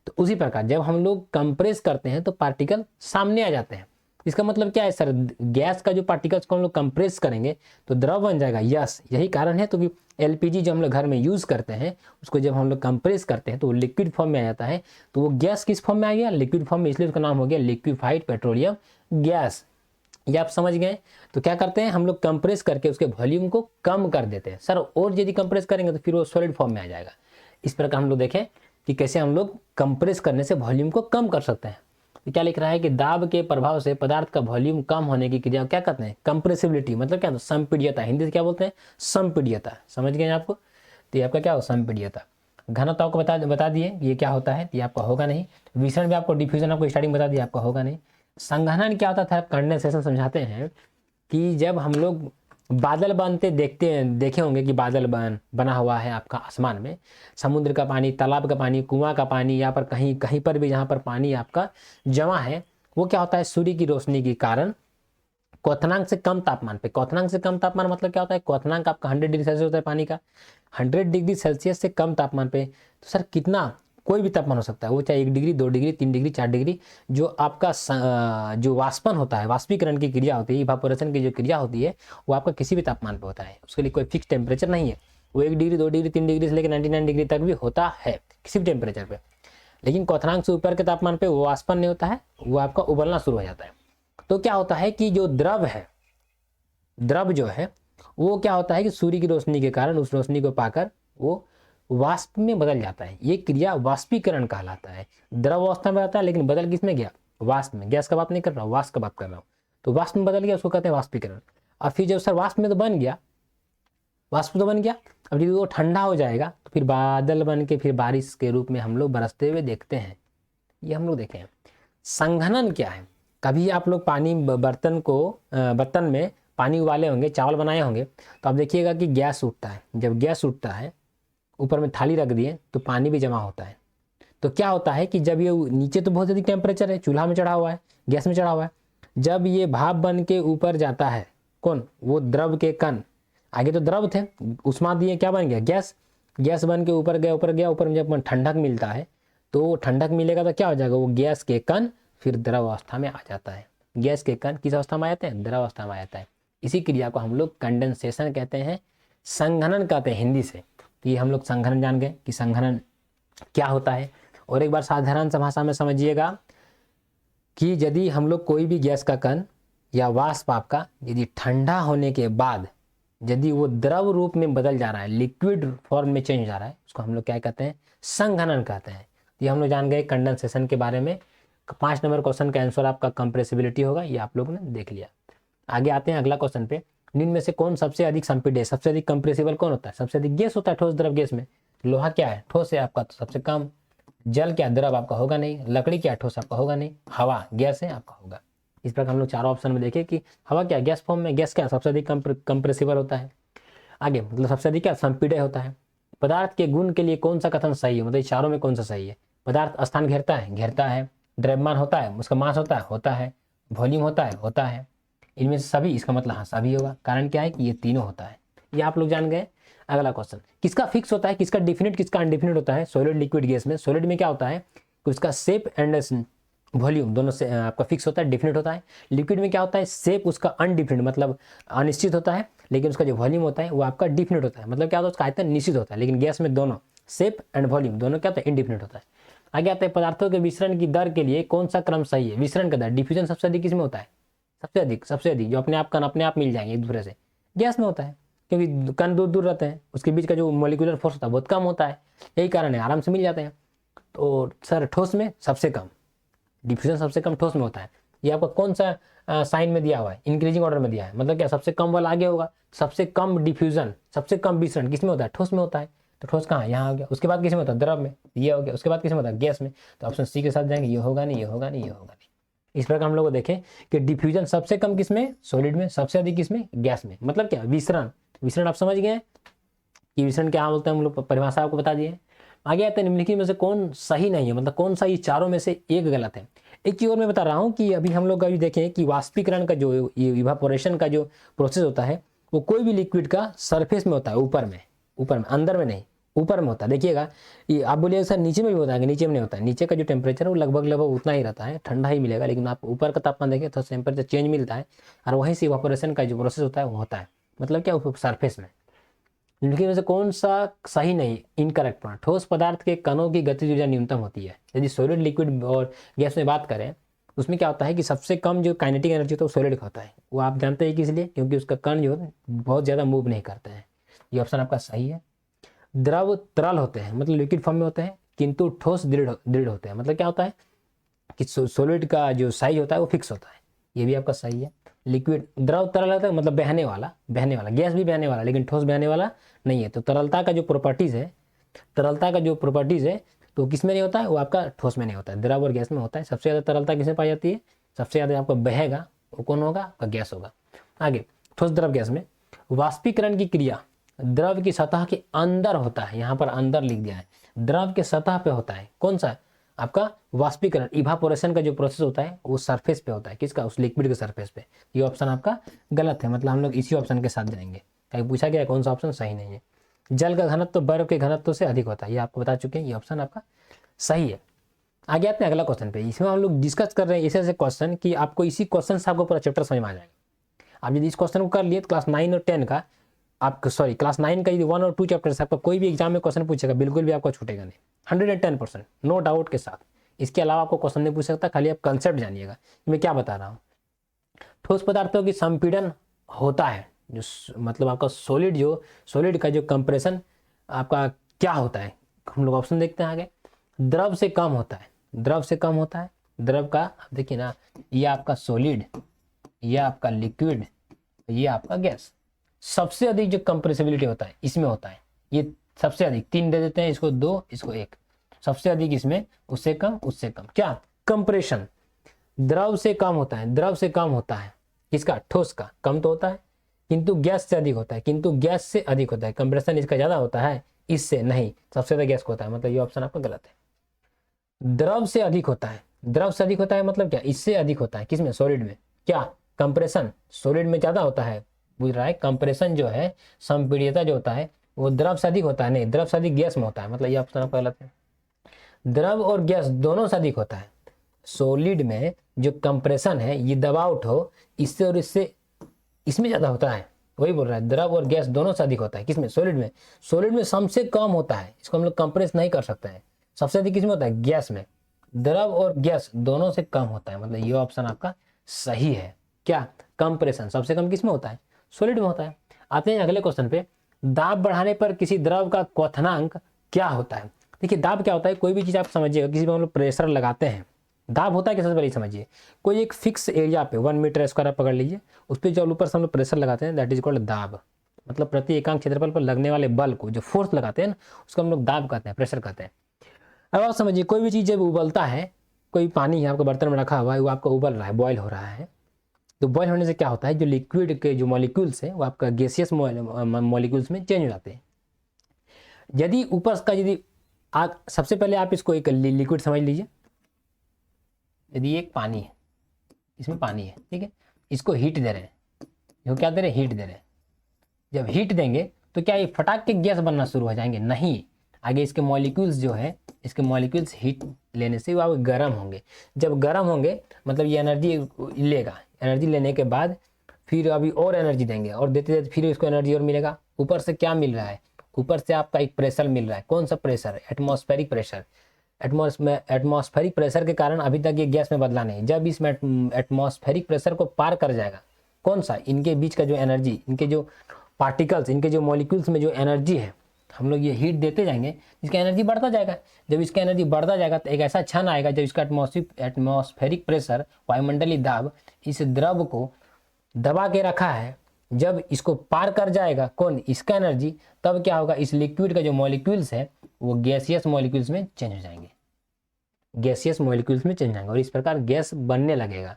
तो उसी प्रकार जब हम लोग कंप्रेस करते हैं तो पार्टिकल सामने आ जाते हैं। इसका मतलब क्या है सर, गैस का जो पार्टिकल्स को हम लोग कंप्रेस करेंगे तो द्रव बन जाएगा। यस, यही कारण है। तो कि एलपीजी जो हम लोग घर में यूज़ करते हैं उसको जब हम लोग कंप्रेस करते हैं तो वो लिक्विड फॉर्म में आ जाता है। तो वो गैस किस फॉर्म में आ गया, लिक्विड फॉर्म में, इसलिए उसका नाम हो गया लिक्विफाइड पेट्रोलियम गैस। ये आप समझ गए। तो क्या करते हैं हम लोग, कंप्रेस करके उसके वॉल्यूम को कम कर देते हैं। सर और यदि कंप्रेस करेंगे तो फिर वो सॉलिड फॉर्म में आ जाएगा। इस प्रकार हम लोग देखें कि कैसे हम लोग कंप्रेस करने से वॉल्यूम को कम कर सकते हैं। तो क्या लिख रहा है कि दाब के प्रभाव से पदार्थ का वॉल्यूम कम होने की क्रिया क्या कहते हैं, कंप्रेसिबिलिटी। मतलब क्या, संपीड्यता, हिंदी से क्या बोलते हैं, संपीड्यता। समझ गए आपको। तो ये आपका क्या हो, संपीड्यता। घनत्व आपको बता दिए ये क्या होता है, ये आपका होगा नहीं। विसरण भी आपको, डिफ्यूजन आपको स्टार्टिंग बता दिया, आपका होगा नहीं। संघनन क्या होता था, कंडेंसेशन समझाते हैं कि जब हम लोग बादल बनते देखे होंगे कि बादल बना हुआ है आपका आसमान में, समुद्र का पानी, तालाब का पानी, कुआं का पानी, या पर कहीं कहीं पर भी जहाँ पर पानी आपका जमा है, वो क्या होता है, सूर्य की रोशनी के कारण क्वथनांक से कम तापमान पे। क्वथनांक से कम तापमान मतलब क्या होता है, क्वथनांक आपका 100 डिग्री सेल्सियस होता है पानी का, 100 डिग्री सेल्सियस से कम तापमान पे। तो सर कितना, कोई भी तापमान हो सकता है, वो चाहे 1 डिग्री, 2 डिग्री, 3 डिग्री, 4 डिग्री। जो आपका जो वाष्पन होता है, वाष्पीकरण की क्रिया होती है, इवापोरेशन की जो क्रिया होती है, वो आपका किसी भी तापमान पर होता है। उसके लिए कोई फिक्स टेम्परेचर नहीं है। वो 1 डिग्री, 2 डिग्री, 3 डिग्री से लेकर 99 डिग्री तक भी होता है किसी भी टेम्परेचर पे। लेकिन क्वथनांक से ऊपर के तापमान पे वो वाष्पन नहीं होता है, वो आपका उबलना शुरू हो जाता है। तो क्या होता है कि जो द्रव है, द्रव जो है वो क्या होता है कि सूर्य की रोशनी के कारण उस रोशनी को पाकर वो वाष्प में बदल जाता है। ये क्रिया वाष्पीकरण कहलाता है। द्रव अवस्था में रहता है लेकिन बदल किस में गया, वाष्प में। गैस का बात नहीं कर रहा हूँ, वाष्प का बात कर रहा हूँ। तो वाष्प में बदल गया, उसको कहते हैं वाष्पीकरण। और फिर जब सर वाष्प में तो बन गया, वाष्प तो बन गया, अब जब वो ठंडा हो जाएगा तो फिर बादल बन के फिर बारिश के रूप में हम लोग बरसते हुए देखते हैं। ये हम लोग देखे हैं। संघनन क्या है, कभी आप लोग पानी बर्तन में पानी उबाले होंगे, चावल बनाए होंगे, तो आप देखिएगा कि गैस उठता है। जब गैस उठता है, ऊपर में थाली रख दिए तो पानी भी जमा होता है। तो क्या होता है कि जब ये नीचे तो बहुत अधिक टेम्परेचर है, चूल्हा में चढ़ा हुआ है, गैस में चढ़ा हुआ है, जब ये भाप बन के ऊपर जाता है, कौन, वो द्रव के कण, आगे तो द्रव थे, उष्मा दिए, क्या बन गया, गैस। गैस बन के ऊपर गया, ऊपर में जब ठंडक मिलता है तो ठंडक मिलेगा तो क्या हो जाएगा, वो गैस के कण फिर द्रव अवस्था में आ जाता है। गैस के कण किस अवस्था में आ जाते हैं, द्रव अवस्था में आ जाता है। इसी क्रिया को हम लोग कंडेंसेशन कहते हैं, संघनन कहते हैं हिंदी से। तो ये हम लोग संघनन जान गए कि संघनन क्या होता है। और एक बार साधारण सा भाषा में समझिएगा कि यदि हम लोग कोई भी गैस का कण या वाष्प आपका यदि ठंडा होने के बाद यदि वो द्रव रूप में बदल जा रहा है, लिक्विड फॉर्म में चेंज हो जा रहा है, उसको हम लोग क्या कहते हैं, संघनन कहते हैं। ये हम लोग जान गए कंडेंसेशन के बारे में। 5 नंबर क्वेश्चन का आंसर आपका कंप्रेसिबिलिटी होगा, ये आप लोगों ने देख लिया। आगे आते हैं अगला क्वेश्चन पे। निम्न में से कौन सबसे अधिक संपीड्य है, सबसे अधिक कंप्रेसिबल कौन होता है, सबसे अधिक गैस होता है ठोस द्रव गैस में। लोहा क्या है, ठोस है आपका, तो सबसे कम। जल क्या, द्रव आपका होगा नहीं। लकड़ी क्या, ठोस आपका होगा नहीं। हवा गैस है आपका होगा। इस प्रकार हम लोग चारों ऑप्शन में देखें कि हवा क्या, गैस फॉर्म में, गैस क्या सबसे अधिक कंप्रेसिबल होता है। आगे मतलब सबसे अधिक क्या, संपीड्य होता है। पदार्थ के गुण के लिए कौन सा कथन सही है, मतलब चारों में कौन सा सही है। पदार्थ स्थान घेरता है, घेरता है। द्रव्यमान होता है, उसका मास होता है, होता है। वॉल्यूम होता है, होता है। इनमें से सभी, इसका मतलब हाँ सभी होगा। कारण क्या है कि ये तीनों होता है। ये आप लोग जान गए। अगला क्वेश्चन, किसका फिक्स होता है, किसका डिफिनिट, किसका अनडिफिनिट होता है सॉलिड लिक्विड गैस में? सॉलिड में क्या होता है कि उसका शेप एंड वॉल्यूम दोनों से आपका फिक्स होता है, डिफिनिट होता है। लिक्विड में क्या होता है, शेप उसका अनडिफिनिट मतलब अनिश्चित होता है, लेकिन उसका जो वॉल्यूम होता है वो आपका डिफिनिट होता है, मतलब क्या होता है उसका आयतन निश्चित होता है। लेकिन गैस में दोनों शेप एंड वॉल्यूम दोनों क्या होता है, इनडिफिनिट होता है। आगे आता है पदार्थों के विसरण की दर के लिए कौन सा क्रम सही है? विसरण का दर, डिफ्यूजन सबसे अधिक किसमें होता है? सबसे अधिक जो अपने आप कण अपने आप मिल जाएंगे एक दूसरे से, गैस में होता है, क्योंकि कण दूर दूर रहते हैं, उसके बीच का जो मोलिकुलर फोर्स होता है बहुत कम होता है, यही कारण है आराम से मिल जाते हैं। तो सर ठोस में सबसे कम, डिफ्यूजन सबसे कम ठोस में होता है। ये आपका कौन सा साइन में दिया हुआ है? इंक्रीजिंग ऑर्डर में दिया है, मतलब क्या सबसे कम वाला आगे होगा। सबसे कम डिफ्यूजन, सबसे कम विसरण किसमें होता है? ठोस में होता है। तो ठोस कहाँ है? यहाँ हो गया। उसके बाद किस में होता है? द्रव में, ये हो गया। उसके बाद किस में होता है? गैस में। तो ऑप्शन सी के साथ जाएंगे, ये होगा नहीं, ये होगा नहीं, ये होगा नहीं। इस प्रकार हम लोग को देखें कि डिफ्यूजन सबसे कम किसमें? सॉलिड में। सबसे अधिक किसमें? गैस में। मतलब क्या? विसरण। विसरण आप समझ गए कि विसरण क्या बोलते हैं, हम लोग परिभाषा आपको बता दिए। आगे आते हैं निम्नलिखित में से कौन सही नहीं है, मतलब कौन सा ये चारों में से एक गलत है। एक चीज और मैं बता रहा हूँ कि अभी हम लोग अभी देखें कि वाष्पीकरण का जो इवापोरेशन का जो प्रोसेस होता है वो कोई भी लिक्विड का सरफेस में होता है, ऊपर में, अंदर में नहीं, ऊपर में होता है। देखिएगा ये आप बोलिएगा सर नीचे में भी होता है, नीचे में नहीं होता है। नीचे का जो टेम्परेचर है वो लगभग उतना ही रहता है, ठंडा ही मिलेगा, लेकिन आप ऊपर का तापमान देखें तो टेम्परेचर चेंज मिलता है, और वहीं से इवापोरेशन का जो प्रोसेस होता है वो होता है। मतलब क्या? सरफेस में। निम्नलिखित में से कौन सा सही नहीं, इनकरेक्ट पॉइंट? ठोस पदार्थ के कणों की गतिज ऊर्जा न्यूनतम होती है। यदि सॉलिड लिक्विड और गैस में बात करें उसमें क्या होता है कि सबसे कम जो काइनेटिक एनर्जी होता है वो सॉलिड का होता है। वो आप जानते हैं कि इसलिए क्योंकि उसका कण जो बहुत ज़्यादा मूव नहीं करते हैं। ये ऑप्शन आपका सही है। द्रव तरल होते हैं, मतलब लिक्विड फॉर्म में होते हैं, किंतु ठोस दृढ़ होते हैं। मतलब क्या होता है कि सॉलिड का जो साइज होता है वो फिक्स होता है। ये भी आपका सही है। लिक्विड द्रव तरल होता है, मतलब बहने वाला। गैस भी बहने वाला, लेकिन ठोस बहने वाला नहीं है। तो तरलता का जो प्रॉपर्टीज है तो किस में नहीं होता है? वो आपका ठोस में नहीं होता है, द्रव और गैस में होता है। सबसे ज़्यादा तरलता किसमें पाई जाती है? सबसे ज़्यादा आपको बहेगा वो कौन होगा? आपका गैस होगा। आगे ठोस द्रव गैस में वाष्पीकरण की क्रिया द्रव की सतह के अंदर होता है। यहाँ पर अंदर लिख दिया है, द्रव के सतह पे होता है। कौन सा? आपका वाष्पीकरण, इवापोरेशन का जो प्रोसेस होता है वो सरफेस पे होता है। किसका? उस लिक्विड के सरफेस पे। ये ऑप्शन आपका गलत है, मतलब हम लोग इसी ऑप्शन के साथ जाएंगे। कहीं पूछा गया कौन सा ऑप्शन सही नहीं है। जल का घनत्व तो बर्फ के घनत्व से अधिक होता है, ये आपको बता चुके हैं, ये ऑप्शन आपका सही है। आगे आते हैं अगला क्वेश्चन पे। इसमें हम लोग डिस्कस कर रहे हैं ऐसे क्वेश्चन कि आपको इसी क्वेश्चन से आपको पूरा चैप्टर समझ में आ जाएगा। आप यदि इस क्वेश्चन को कर लिए तो क्लास 9 और 10 का आपको, सॉरी क्लास 9 का यदि 1 और 2 चैप्टर से आपका कोई भी एग्जाम में क्वेश्चन पूछेगा बिल्कुल भी आपको छूटेगा नहीं, 110%, नो डाउट के साथ। इसके अलावा आपको क्वेश्चन नहीं पूछ सकता, खाली आप कंसेप्ट जानिएगा मैं क्या बता रहा हूँ। ठोस पदार्थों की संपीड़न होता है, जो मतलब आपका सॉलिड का जो कंप्रेशन आपका क्या होता है, हम लोग ऑप्शन देखते हैं आगे। द्रव से कम होता है, द्रव का आप देखिए ना, ये आपका सॉलिड, ये आपका लिक्विड, ये आपका गैस। सबसे अधिक जो कंप्रेसिबिलिटी होता है इसमें होता है, ये सबसे अधिक। 3 दे देते हैं, इसको 2, इसको 1। सबसे अधिक इसमें, उससे कम क्या? कंप्रेशन। द्रव से कम होता है, किसका? ठोस का। कम तो होता है, किंतु गैस से अधिक होता है, कंप्रेशन इसका ज्यादा होता है, इससे नहीं, सबसे ज्यादा गैस को होता है। मतलब ये ऑप्शन आपका गलत है। द्रव से अधिक होता है मतलब क्या? इससे अधिक होता है किसमें? सॉलिड में। क्या? कंप्रेशन सॉलिड में ज्यादा होता है, बुझ रहा है। कंप्रेशन जो है, संपीड़ितता जो होता है वो द्रव से अधिक होता है, नहीं, द्रव से अधिक गैस में होता है। मतलब ये ऑप्शन आपका गलत है। द्रव और गैस दोनों से अधिक होता है। सॉलिड में जो कंप्रेशन है, ये दबाव उठो, इससे और इससे, इसमें ज्यादा होता है। वही बोल रहा है, द्रव और गैस दोनों से अधिक होता है किसमें? सॉलिड में सबसे कम होता है, इसको हम लोग कंप्रेस नहीं कर सकते हैं। सबसे अधिक किसमें होता है? गैस में। द्रव और गैस दोनों से कम होता है, मतलब ये ऑप्शन आपका सही है। क्या? कंप्रेशन सबसे कम किसमें होता है? सॉलिड में होता है। आते हैं अगले क्वेश्चन पे। दाब बढ़ाने पर किसी द्रव का क्वथनांक क्या होता है? देखिए दाब क्या होता है, कोई भी चीज आप समझिएगा, किसी में हम लोग प्रेशर लगाते हैं, दाब होता है कि सबसे पहले समझिए, कोई एक फिक्स एरिया पे 1 मीटर स्क्वायर आप पकड़ लीजिए, उस पर जो ऊपर से हम लोग प्रेशर लगाते हैं दैट इज कॉल्ड दाब। मतलब प्रति एकांक क्षेत्रफल पर लगने वाले बल को, जो फोर्स लगाते हैं ना, उसको हम लोग दाब कहते हैं, प्रेशर कहते हैं। अब आप समझिए, कोई भी चीज़ जब उबलता है, कोई पानी है आपका बर्तन में रखा हुआ है, वो आपका उबल रहा है, बॉयल हो रहा है, तो बॉयल होने से क्या होता है, जो लिक्विड के जो मॉलिक्यूल्स हैं वो आपका गैसियस मॉलिक्यूल्स में चेंज हो जाते हैं। यदि ऊपर का, यदि आप सबसे पहले आप इसको एक लिक्विड समझ लीजिए, यदि एक पानी है, इसमें पानी है, ठीक है, इसको हीट दे रहे हैं, इसको क्या दे रहे हैं? हीट दे रहे हैं। जब हीट देंगे तो क्या ये फटाक के गैस बनना शुरू हो जाएंगे? नहीं, आगे इसके मॉलिक्यूल्स जो है, इसके मॉलिक्यूल्स हीट लेने से वो गर्म होंगे। जब गर्म होंगे मतलब ये एनर्जी लेगा, एनर्जी लेने के बाद फिर अभी और एनर्जी देंगे और देते देते फिर इसको एनर्जी और मिलेगा। ऊपर से क्या मिल रहा है? ऊपर से आपका एक प्रेशर मिल रहा है। कौन सा pressure? Atmospheric pressure. Atmospheric pressure के कारण अभी तक ये गैस में बदला नहीं। जब इसमें एटमॉस्फेरिक प्रेशर को पार कर जाएगा, कौन सा? इनके बीच का जो एनर्जी, इनके जो पार्टिकल्स, इनके जो मॉलिक्यूल्स में जो एनर्जी है, हम लोग ये हीट देते जाएंगे, इसका एनर्जी बढ़ता जाएगा। जब इसका एनर्जी बढ़ता जाएगा तो एक ऐसा क्षण आएगा जब इसका एटमॉस्फेरिक प्रेशर, वायुमंडलीय दाब, इस द्रव को दबा के रखा है, जब इसको पार कर जाएगा कौन? इसका एनर्जी, तब क्या होगा? इस लिक्विड का जो मॉलिक्यूल्स है वो गैसियस मॉलिक्यूल्स में चेंज हो जाएंगे, गैसियस मॉलिक्यूल्स में चेंज हो जाएंगे और इस प्रकार गैस बनने लगेगा।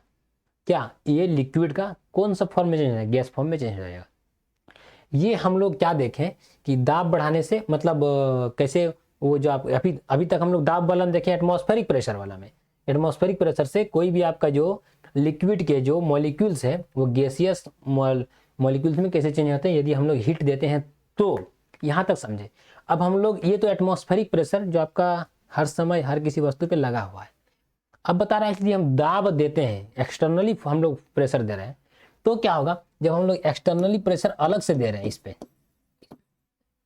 क्या ये लिक्विड का कौन सा फॉर्म में चेंज हो जाएगा? गैस फॉर्म में चेंज हो जाएगा। ये हम लोग क्या देखें कि दाब बढ़ाने से मतलब कैसे वो जो आप अभी तक हम लोग दाब वाला देखें एटमॉस्फेरिक प्रेशर वाला में। एटमॉस्फेरिक प्रेशर से कोई भी आपका जो लिक्विड के जो मॉलिक्यूल्स है वो गैसियस मॉलिक्यूल्स में कैसे चेंज होते हैं यदि हम लोग हीट देते हैं तो। यहाँ तक समझे। अब हम लोग ये तो एटमॉस्फेरिक प्रेशर जो आपका हर समय हर किसी वस्तु पे लगा हुआ है। अब बता रहा है कि हम दाब देते हैं, एक्सटर्नली हम लोग प्रेशर दे रहे हैं, तो क्या होगा? जब हम लोग एक्सटर्नली प्रेशर अलग से दे रहे हैं, इस पे,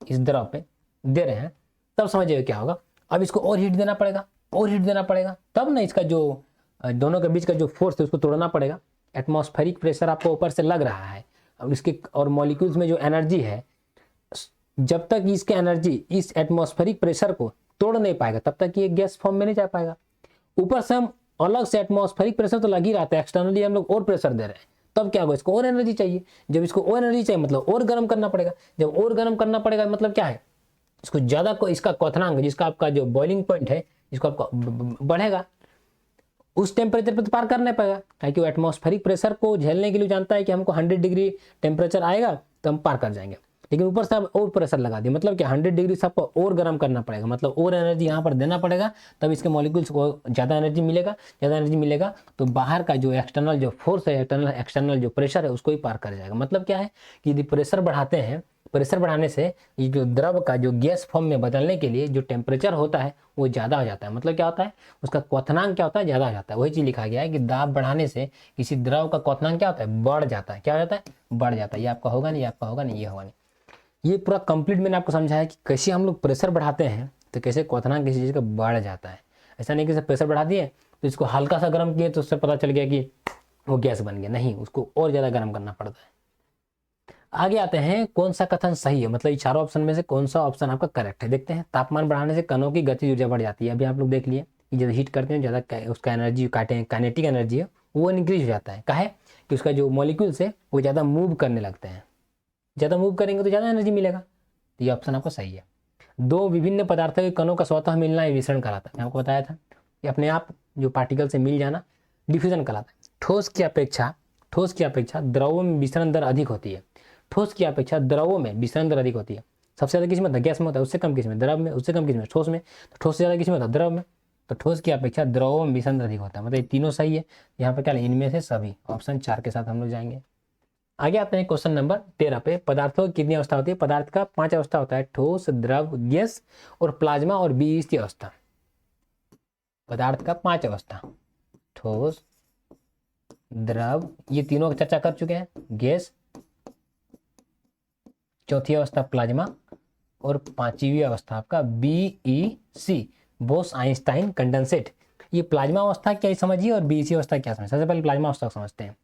इस द्रव पे दे रहे हैं, तब समझिए क्या होगा? अब इसको और हीट देना पड़ेगा, और हीट देना पड़ेगा, तब ना इसका जो दोनों के बीच का जो फोर्स है उसको तोड़ना पड़ेगा। एटमॉस्फेरिक प्रेशर आपको ऊपर से लग रहा है, अब इसके और मॉलिक्यूल्स में जो एनर्जी है, जब तक इसके एनर्जी इस एटमॉस्फेरिक प्रेशर को तोड़ नहीं पाएगा तब तक ये गैस फॉर्म में नहीं जा पाएगा। ऊपर से हम अलग से एटमॉस्फेरिक प्रेशर तो लग ही रहा है, एक्सटर्नली हम लोग और प्रेशर दे रहे हैं, तब क्या होगा? इसको और एनर्जी चाहिए। जब इसको और एनर्जी चाहिए मतलब और गर्म करना पड़ेगा। जब और गर्म करना पड़ेगा मतलब क्या है? इसको ज्यादा इसका क्वथनांक, जिसका आपका जो बॉइलिंग पॉइंट है, इसको आपका बढ़ेगा। उस टेम्परेचर पर तो पार करना पड़ेगा, क्योंकि वो एटमॉस्फेरिक प्रेशर को झेलने के लिए जानता है कि हमको 100 डिग्री टेम्परेचर आएगा तो हम पार कर जाएंगे। लेकिन ऊपर से आप और प्रेशर लगा दिए, मतलब कि 100 डिग्री से आपको और गर्म करना पड़ेगा, मतलब और एनर्जी यहाँ पर देना पड़ेगा, तब इसके मॉलिक्यूल्स को ज़्यादा एनर्जी मिलेगा। ज़्यादा एनर्जी मिलेगा तो बाहर का जो एक्सटर्नल जो फोर्स है, एक्सटर्नल जो प्रेशर है, उसको ही पार कर जाएगा। मतलब क्या है कि यदि प्रेशर बढ़ाते हैं, प्रेशर बढ़ाने से ये जो द्रव का जो गैस फॉर्म में बदलने के लिए जो टेम्परेचर होता है वो ज़्यादा हो जाता है। मतलब क्या होता है? उसका क्वथनांक क्या होता है? ज़्यादा हो जाता है। वही चीज़ लिखा गया है कि दाब बढ़ाने से किसी द्रव का क्वथनांक क्या होता है? बढ़ जाता है। क्या हो जाता है? बढ़ जाता है। ये आपका होगा नहीं, ये आपका होगा नहीं, ये होगा नहीं। ये पूरा कंप्लीट मैंने आपको समझाया कि कैसे हम लोग प्रेशर बढ़ाते हैं तो कैसे क्वथनांक किसी चीज़ का बढ़ जाता है। ऐसा नहीं कि प्रेशर बढ़ा दिए तो इसको हल्का सा गर्म किए तो उससे पता चल गया कि वो गैस बन गया, नहीं, उसको और ज़्यादा गर्म करना पड़ता है। आगे आते हैं कौन सा कथन सही है, मतलब ये चारों ऑप्शन में से कौन सा ऑप्शन आपका करेक्ट है। देखते हैं। तापमान बढ़ाने से कणों की गति ऊर्जा बढ़ जाती है। अभी आप लोग देख लिए कि जब हीट करते हैं ज़्यादा उसका एनर्जी काइनेटिक एनर्जी है वो इंक्रीज हो जाता है। काहे कि उसका जो मॉलिक्यूल्स है वो ज़्यादा मूव करने लगते हैं। ज़्यादा मूव करेंगे तो ज़्यादा एनर्जी मिलेगा। तो ये ऑप्शन आपका सही है। दो विभिन्न पदार्थों के कणों का स्वतः मिलना विसरण कहलाता है। मैं आपको बताया था कि अपने आप जो पार्टिकल से मिल जाना डिफ्यूजन कहलाता है। ठोस की अपेक्षा द्रवों में विसरण दर अधिक होती है। ठोस की अपेक्षा द्रवों में विसरण दर अधिक होती है। सबसे ज़्यादा किस में होता है? गैस में होता है। उससे कम किस में? द्रव में। उससे कम किस में? ठोस में। तो ठोस से ज़्यादा किस में होता है? द्रव में। तो ठोस की अपेक्षा द्रवों में विसरण दर अधिक होता है। मतलब ये तीनों सही है। यहाँ पर क्या है? इनमें से सभी। ऑप्शन 4 के साथ हम लोग जाएंगे। आगे आते हैं क्वेश्चन नंबर 13 पे। पदार्थों की कितनी अवस्था होती है? पदार्थ का 5 अवस्था होता है, ठोस, द्रव, गैस और प्लाज्मा और बीजस्थ अवस्था। पदार्थ का 5 अवस्था, ठोस, द्रव, ये तीनों की चर्चा कर चुके हैं, गैस, चौथी अवस्था प्लाज्मा और 5वीं अवस्था आपका BEC, बोस आइंस्टाइन कंडेंसेट। ये प्लाज्मा अवस्था क्या समझिए और BEC अवस्था क्या समझिए। सबसे पहले प्लाज्मा अवस्था समझते हैं।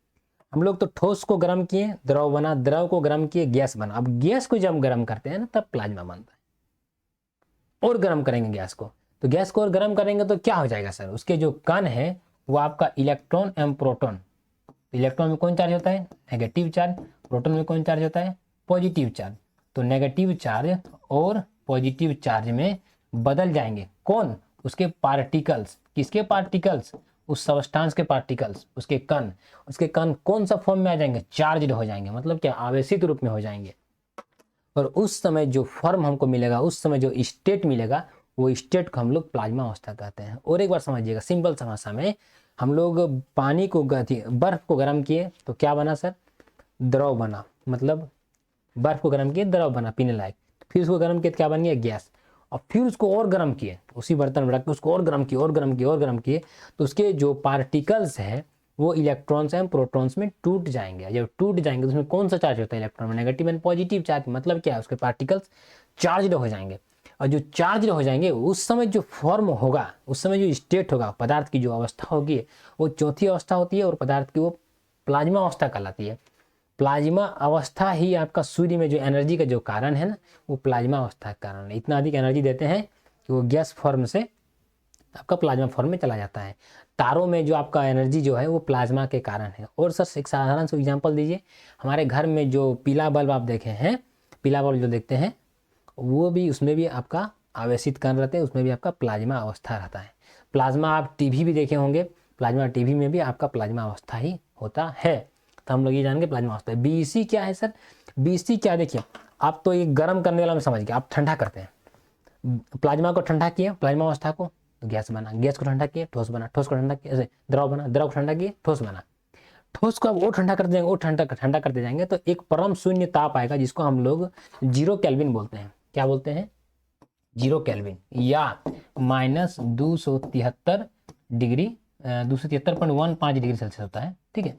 हम लोग तो ठोस को गर्म किए, द्रव बना, द्रव को गर्म किए, गैस बना। अब गैस को जब गर्म करते हैं ना तब प्लाज्मा बनता है। और गर्म करेंगे गैस को, तो गैस को और गर्म करेंगे तो क्या हो जाएगा सर? उसके जो कण है वो आपका इलेक्ट्रॉन एवं प्रोटॉन। इलेक्ट्रॉन में कौन चार्ज होता है? Negative charge. प्रोटॉन में कौन चार्ज होता है? Positive charge. तो नेगेटिव चार्ज और पॉजिटिव चार्ज में बदल जाएंगे। कौन? उसके पार्टिकल्स। किसके पार्टिकल्स? उस सब्सटेंस के पार्टिकल्स, उसके कण कौन सा फॉर्म में आ जाएंगे? चार्ज्ड हो जाएंगे। मतलब क्या? आवेशित रूप में हो जाएंगे। और उस समय जो फॉर्म हमको मिलेगा, उस समय जो स्टेट मिलेगा, वो स्टेट को हम लोग प्लाज्मा अवस्था कहते हैं। और एक बार समझिएगा, सिंपल सा भाषा में, हम लोग पानी को बर्फ को गर्म किए तो क्या बना सर? द्रव बना। मतलब बर्फ को गर्म किए द्रव बना पीने लायक, फिर उसको गर्म किए क्या बन गया गैस, और फिर उसको और गर्म किए, उसी बर्तन में रख के उसको और गर्म किए और गर्म किए और गर्म किए, तो उसके जो पार्टिकल्स हैं वो इलेक्ट्रॉन्स एंड प्रोटॉन्स में टूट जाएंगे। जब टूट जाएंगे तो उसमें कौन सा चार्ज होता है, इलेक्ट्रॉन में नेगेटिव एंड पॉजिटिव चार्ज। मतलब क्या है, उसके पार्टिकल्स चार्ज हो जाएंगे, और जो चार्ज हो जाएंगे उस समय जो फॉर्म होगा, उस समय जो स्टेट होगा, पदार्थ की जो अवस्था होगी वो चौथी अवस्था होती है, और पदार्थ की वो प्लाज्मा अवस्था कहलाती है। प्लाज्मा अवस्था ही आपका सूर्य में जो एनर्जी का जो कारण है ना, वो प्लाज्मा अवस्था का कारण है। इतना अधिक एनर्जी देते हैं कि वो गैस फॉर्म से आपका प्लाज्मा फॉर्म में चला जाता है। तारों में जो आपका एनर्जी जो है वो प्लाज्मा के कारण है। और सर एक साधारण सा एग्जांपल दीजिए, हमारे घर में जो पीला बल्ब आप देखे हैं, पीला बल्ब जो देखते हैं वो भी, उसमें भी आपका आवेशित कण रहते हैं, उसमें भी आपका प्लाज्मा अवस्था रहता है। प्लाज्मा आप टीवी भी देखे होंगे, प्लाज्मा टीवी में भी आपका प्लाज्मा अवस्था ही होता है। तो हम लोग ये जानेंगे प्लाज्मा अवस्था। बीसी क्या है सर, बीसी क्या, देखिए आप तो ये गर्म करने वाला में समझ गए, आप ठंडा करते हैं, प्लाज्मा को ठंडा किया, प्लाज्मा अवस्था को, तो गैस बना, गैस को ठंडा किया ठोस बना, ठोस को ठंडा किया ऐसे द्रव बना, द्रव को ठंडा किया ठोस बना, ठोस को अब वो ठंडा करते जाएंगे, वो ठंडा करते जाएंगे तो एक परम शून्य ताप आएगा जिसको हम लोग 0 केल्विन बोलते हैं। क्या बोलते हैं, 0 केल्विन, या -273 डिग्री 273.15 डिग्री सेल्सियस होता है। ठीक है,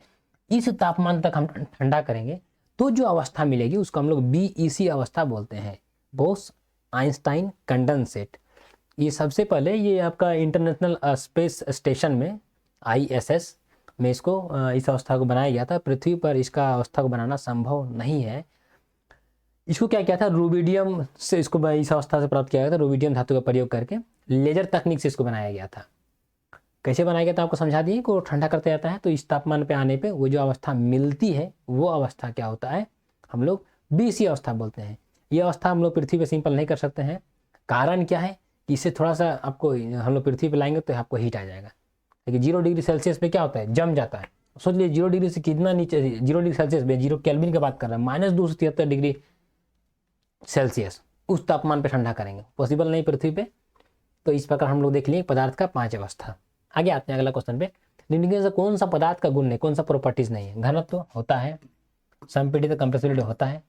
इस तापमान तक हम ठंडा करेंगे तो जो अवस्था मिलेगी उसको हम लोग बीईसी अवस्था बोलते हैं, बोस आइंस्टाइन कंडेंसेट। ये सबसे पहले ये आपका इंटरनेशनल स्पेस स्टेशन में ISS में इसको इस अवस्था को बनाया गया था। पृथ्वी पर इसका अवस्था को बनाना संभव नहीं है। इसको क्या किया था, रूबिडियम से इसको इस अवस्था से प्राप्त किया गया था, रूबिडियम धातु का प्रयोग करके लेजर तकनीक से इसको बनाया गया था। कैसे बनाया गया था आपको समझा दिए, को ठंडा करते जाता है तो इस तापमान पे आने पे वो जो अवस्था मिलती है वो अवस्था क्या होता है, हम लोग बीसी अवस्था बोलते हैं। ये अवस्था हम लोग पृथ्वी पे सिंपल नहीं कर सकते हैं। कारण क्या है कि इससे थोड़ा सा आपको हम लोग पृथ्वी पे लाएंगे तो आपको हीट आ जाएगा। लेकिन 0 डिग्री सेल्सियस पे क्या होता है, जम जाता है। सोच लीजिए 0 डिग्री से कितना नीचे, 0 डिग्री सेल्सियस पे 0 केल्विन की बात कर रहे हैं, -273 डिग्री सेल्सियस, उस तापमान पे ठंडा करेंगे, पॉसिबल नहीं पृथ्वी पे। तो इस प्रकार हम लोग देख लिए पदार्थ का 5 अवस्था। आगे आते हैं अगला क्वेश्चन पे, निम्नलिखित से कौन सा पदार्थ का गुण नहीं, कौन सा प्रॉपर्टीज नहीं है। घनत्व होता है, संपीड़ित कंप्रेसिबिलिटी होता है,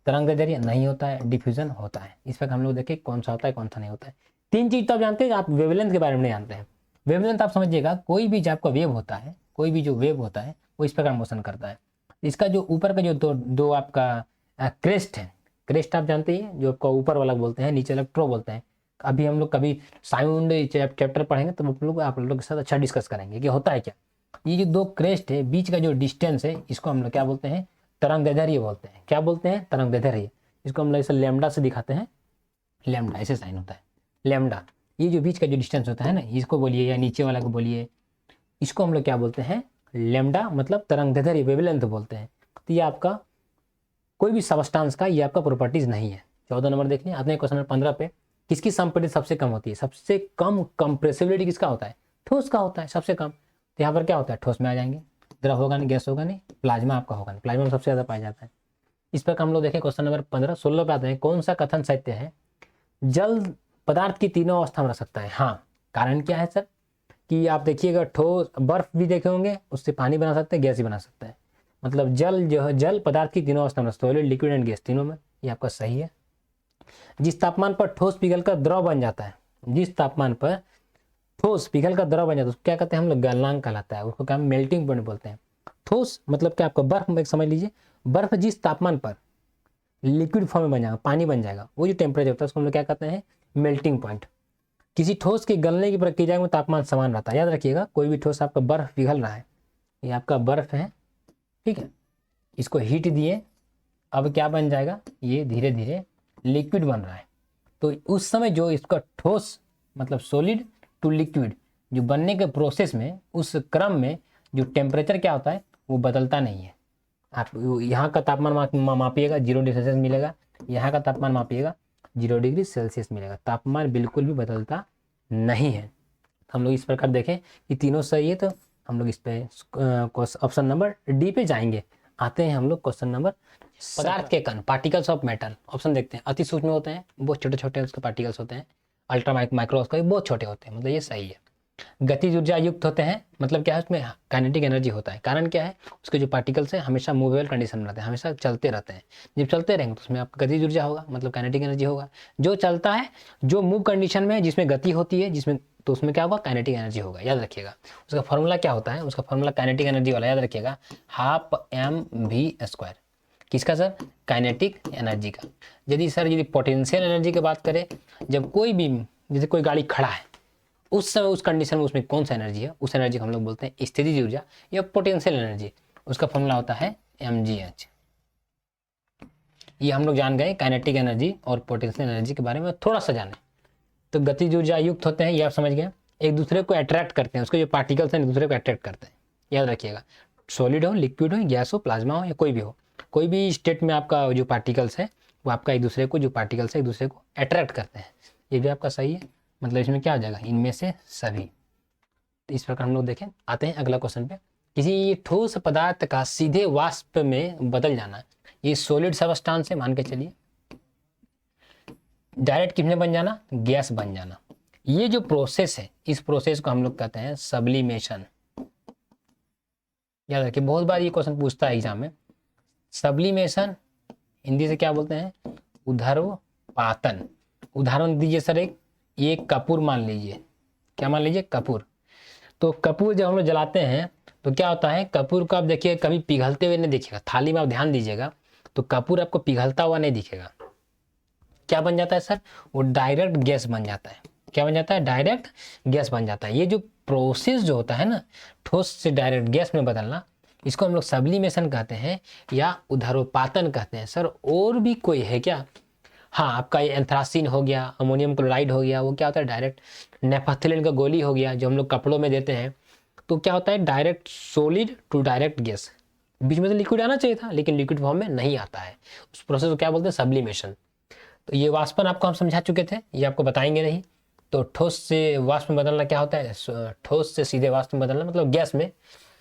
तरंगदैर्घ्य नहीं होता है, डिफ्यूजन होता है। इस पर हम लोग देखें कौन सा होता है कौन सा नहीं होता है। 3 चीज तो आप जानते हैं, आप वेवलेंथ के बारे में नहीं जानते हैं। वेवलेंथ आप समझिएगा, कोई भी जो आपका वेव होता है, कोई भी जो वेव होता है वो इस प्रकार मोशन करता है। इसका जो ऊपर का जो दो आपका क्रेस्ट है, क्रेस्ट आप जानते हैं जो आपका ऊपर वाला बोलते हैं, नीचे वाला ट्रो बोलते हैं। अभी हम लोग कभी साउंड चैप्टर पढ़ेंगे तो आप लोग के साथ अच्छा डिस्कस करेंगे कि होता है क्या। ये जो 2 क्रेस्ट है, बीच का जो डिस्टेंस है, इसको हम लोग क्या बोलते हैं, तरंगदैर्घ्य बोलते हैं। क्या बोलते हैं, तरंगदैर्घ्य। इसको हम लोग ऐसे लैम्डा से दिखाते हैं, लैम्डा ऐसे साइन होता है, लैम्डा। ये जो बीच का जो डिस्टेंस होता है ना, इसको बोलिए या नीचे वाला को बोलिए, इसको हम लोग क्या बोलते हैं, लैम्डा, मतलब तरंगदैर्घ्य, वेवलेंथ बोलते हैं। तो ये आपका कोई भी सबस्टांस का ये आपका प्रॉपर्टीज नहीं है। 14 नंबर देख लें। आते हैं क्वेश्चन नंबर 15 पे, किसकी संपीड़ित सबसे कम होती है। सबसे कम कंप्रेसिबिलिटी किसका होता है, ठोस का होता है सबसे कम। तो यहाँ पर क्या होता है, ठोस में आ जाएंगे, द्रव होगा नहीं, गैस होगा नहीं, प्लाज्मा आपका होगा नहीं, प्लाज्मा में सबसे ज्यादा पाया जाता है। इस पर हम लोग देखें क्वेश्चन नंबर 16 पे आते हैं, कौन सा कथन सत्य है, जल पदार्थ की तीनों अवस्था में रह सकता है। हाँ, कारण क्या है सर, कि आप देखिएगा ठोस, बर्फ भी देखे होंगे, उससे पानी बना सकते हैं, गैस भी बना सकता है। मतलब जल जो है, जल पदार्थ की तीनों अवस्था में, सॉलिड, लिक्विड एंड गैस, तीनों में। ये आपका सही है। जिस तापमान पर ठोस पिघलकर द्रव बन जाता है, जिस तापमान पर ठोस पिघलकर द्रव बन जाता है उसको क्या कहते हैं हम लोग, गलनांक कहलाता है। उसको क्या मेल्टिंग पॉइंट बोलते हैं। ठोस मतलब क्या, आपका बर्फ में समझ लीजिए, बर्फ जिस तापमान पर लिक्विड फॉर्म में बन जाएगा, पानी बन जाएगा, वो जो टेम्परेचर होता है उसको हम लोग क्या कहते हैं, मेल्टिंग पॉइंट। किसी ठोस के गलने की प्रक्रिया में तापमान समान रहता है। याद रखिएगा, कोई भी ठोस आपका बर्फ पिघल रहा है, ये आपका बर्फ है, ठीक है, इसको हीट दिए, अब क्या बन जाएगा, ये धीरे धीरे लिक्विड बन रहा है। तो उस समय जो इसका ठोस मतलब सॉलिड टू लिक्विड जो बनने के प्रोसेस में, उस क्रम में जो टेम्परेचर क्या होता है वो बदलता नहीं है। आप यहाँ का तापमान मापिएगा 0 डिग्री सेल्सियस मिलेगा, यहाँ का तापमान मापिएगा 0 डिग्री सेल्सियस मिलेगा। तापमान बिल्कुल भी बदलता नहीं है। हम लोग इस प्रकार देखें कि तीनों सही है, तो हम लोग इस पे ऑप्शन नंबर डी पे जाएंगे। आते हैं हम लोग क्वेश्चन नंबर, पदार्थ के कण, पार्टिकल्स ऑफ मेटल। ऑप्शन देखते हैं, अति सूक्ष्म होते हैं, बहुत छोटे छोटे उसके पार्टिकल्स होते हैं, अल्ट्रा माइक्रोस्कोपिक बहुत छोटे होते हैं, मतलब ये सही है। गतिज ऊर्जा युक्त होते हैं, मतलब क्या है उसमें काइनेटिक एनर्जी होता है। कारण क्या है, उसके जो पार्टिकल्स हैं हमेशा मूवेबल कंडीशन में रहते हैं, हमेशा चलते रहते हैं। जब चलते रहेंगे तो उसमें आपका गतिज ऊर्जा होगा, मतलब काइनेटिक एनर्जी होगा। जो चलता है, जो मूव कंडीशन में जिसमें गति होती है, जिसमें, तो उसमें क्या होगा, काइनेटिक एनर्जी होगा। याद रखिएगा उसका फॉर्मूला क्या होता है, उसका फॉर्मूला काइनेटिक एनर्जी वाला याद रखिएगा, ½ mv²। किसका सर, काइनेटिक एनर्जी का। यदि पोटेंशियल एनर्जी की बात करें, जब कोई भी, जैसे कोई गाड़ी खड़ा है उस समय उस कंडीशन में उसमें कौन सा एनर्जी है, उस एनर्जी को हम लोग बोलते हैं स्थितिज ऊर्जा या पोटेंशियल एनर्जी। उसका फॉर्मूला होता है mgh। ये हम लोग जान गए काइनेटिक एनर्जी और पोटेंशियल एनर्जी के बारे में थोड़ा सा जाने। तो गतिज ऊर्जा युक्त होते हैं, ये आप समझ गए, एक दूसरे को अट्रैक्ट करते हैं, उसके जो पार्टिकल्स हैं एक दूसरे को अट्रैक्ट करते हैं। याद रखिएगा, सॉलिड हो, लिक्विड हो, गैस हो, प्लाज्मा हो या कोई भी हो, कोई भी स्टेट में आपका जो पार्टिकल्स है वो आपका एक दूसरे को, जो पार्टिकल्स है एक दूसरे को अट्रैक्ट करते हैं। ये भी आपका सही है, मतलब इसमें क्या हो जाएगा, इनमें से सभी। तो इस प्रकार हम लोग देखें, आते हैं अगला क्वेश्चन पे। किसी ठोस पदार्थ का सीधे वाष्प में बदल जाना, ये सॉलिड सबस्टांस है मान के चलिए, डायरेक्ट किसमें बन जाना, गैस बन जाना। ये जो प्रोसेस है, इस प्रोसेस को हम लोग कहते हैं सब्लिमेशन। याद रखिए, बहुत बार ये क्वेश्चन पूछता है एग्जाम में। सब्लिमेशन हिंदी से क्या बोलते हैं, उधर्वपातन। उदाहरण दीजिए सर, एक कपूर मान लीजिए, क्या मान लीजिए, कपूर। तो कपूर जब हम लोग जलाते हैं तो क्या होता है, कपूर को आप देखिए कभी पिघलते हुए नहीं दिखेगा। थाली में आप ध्यान दीजिएगा तो कपूर आपको पिघलता हुआ नहीं दिखेगा। क्या बन जाता है सर, वो डायरेक्ट गैस बन जाता है। क्या बन जाता है, डायरेक्ट गैस बन जाता है। ये जो प्रोसेस जो होता है ना, ठोस से डायरेक्ट गैस में बदलना, इसको हम लोग सब्लिमेशन कहते हैं या उधर्वपातन कहते हैं। सर और भी कोई है क्या, हाँ, आपका ये एंथ्रासिन हो गया, अमोनियम क्लोराइड हो गया, वो क्या होता है, डायरेक्ट नेपथलीन का गोली हो गया जो हम लोग कपड़ों में देते हैं। तो क्या होता है, direct solid to direct gas. बीच में तो लिक्विड आना चाहिए था लेकिन लिक्विड फॉर्म में नहीं आता है। उस प्रोसेस को क्या बोलते हैं, सब्लिमेशन। तो ये वाष्पन आपको हम समझा चुके थे, ये आपको बताएंगे नहीं। तो ठोस से वाष्प में बदलना क्या होता है, ठोस से सीधे वाष्प में बदलना, मतलब गैस में,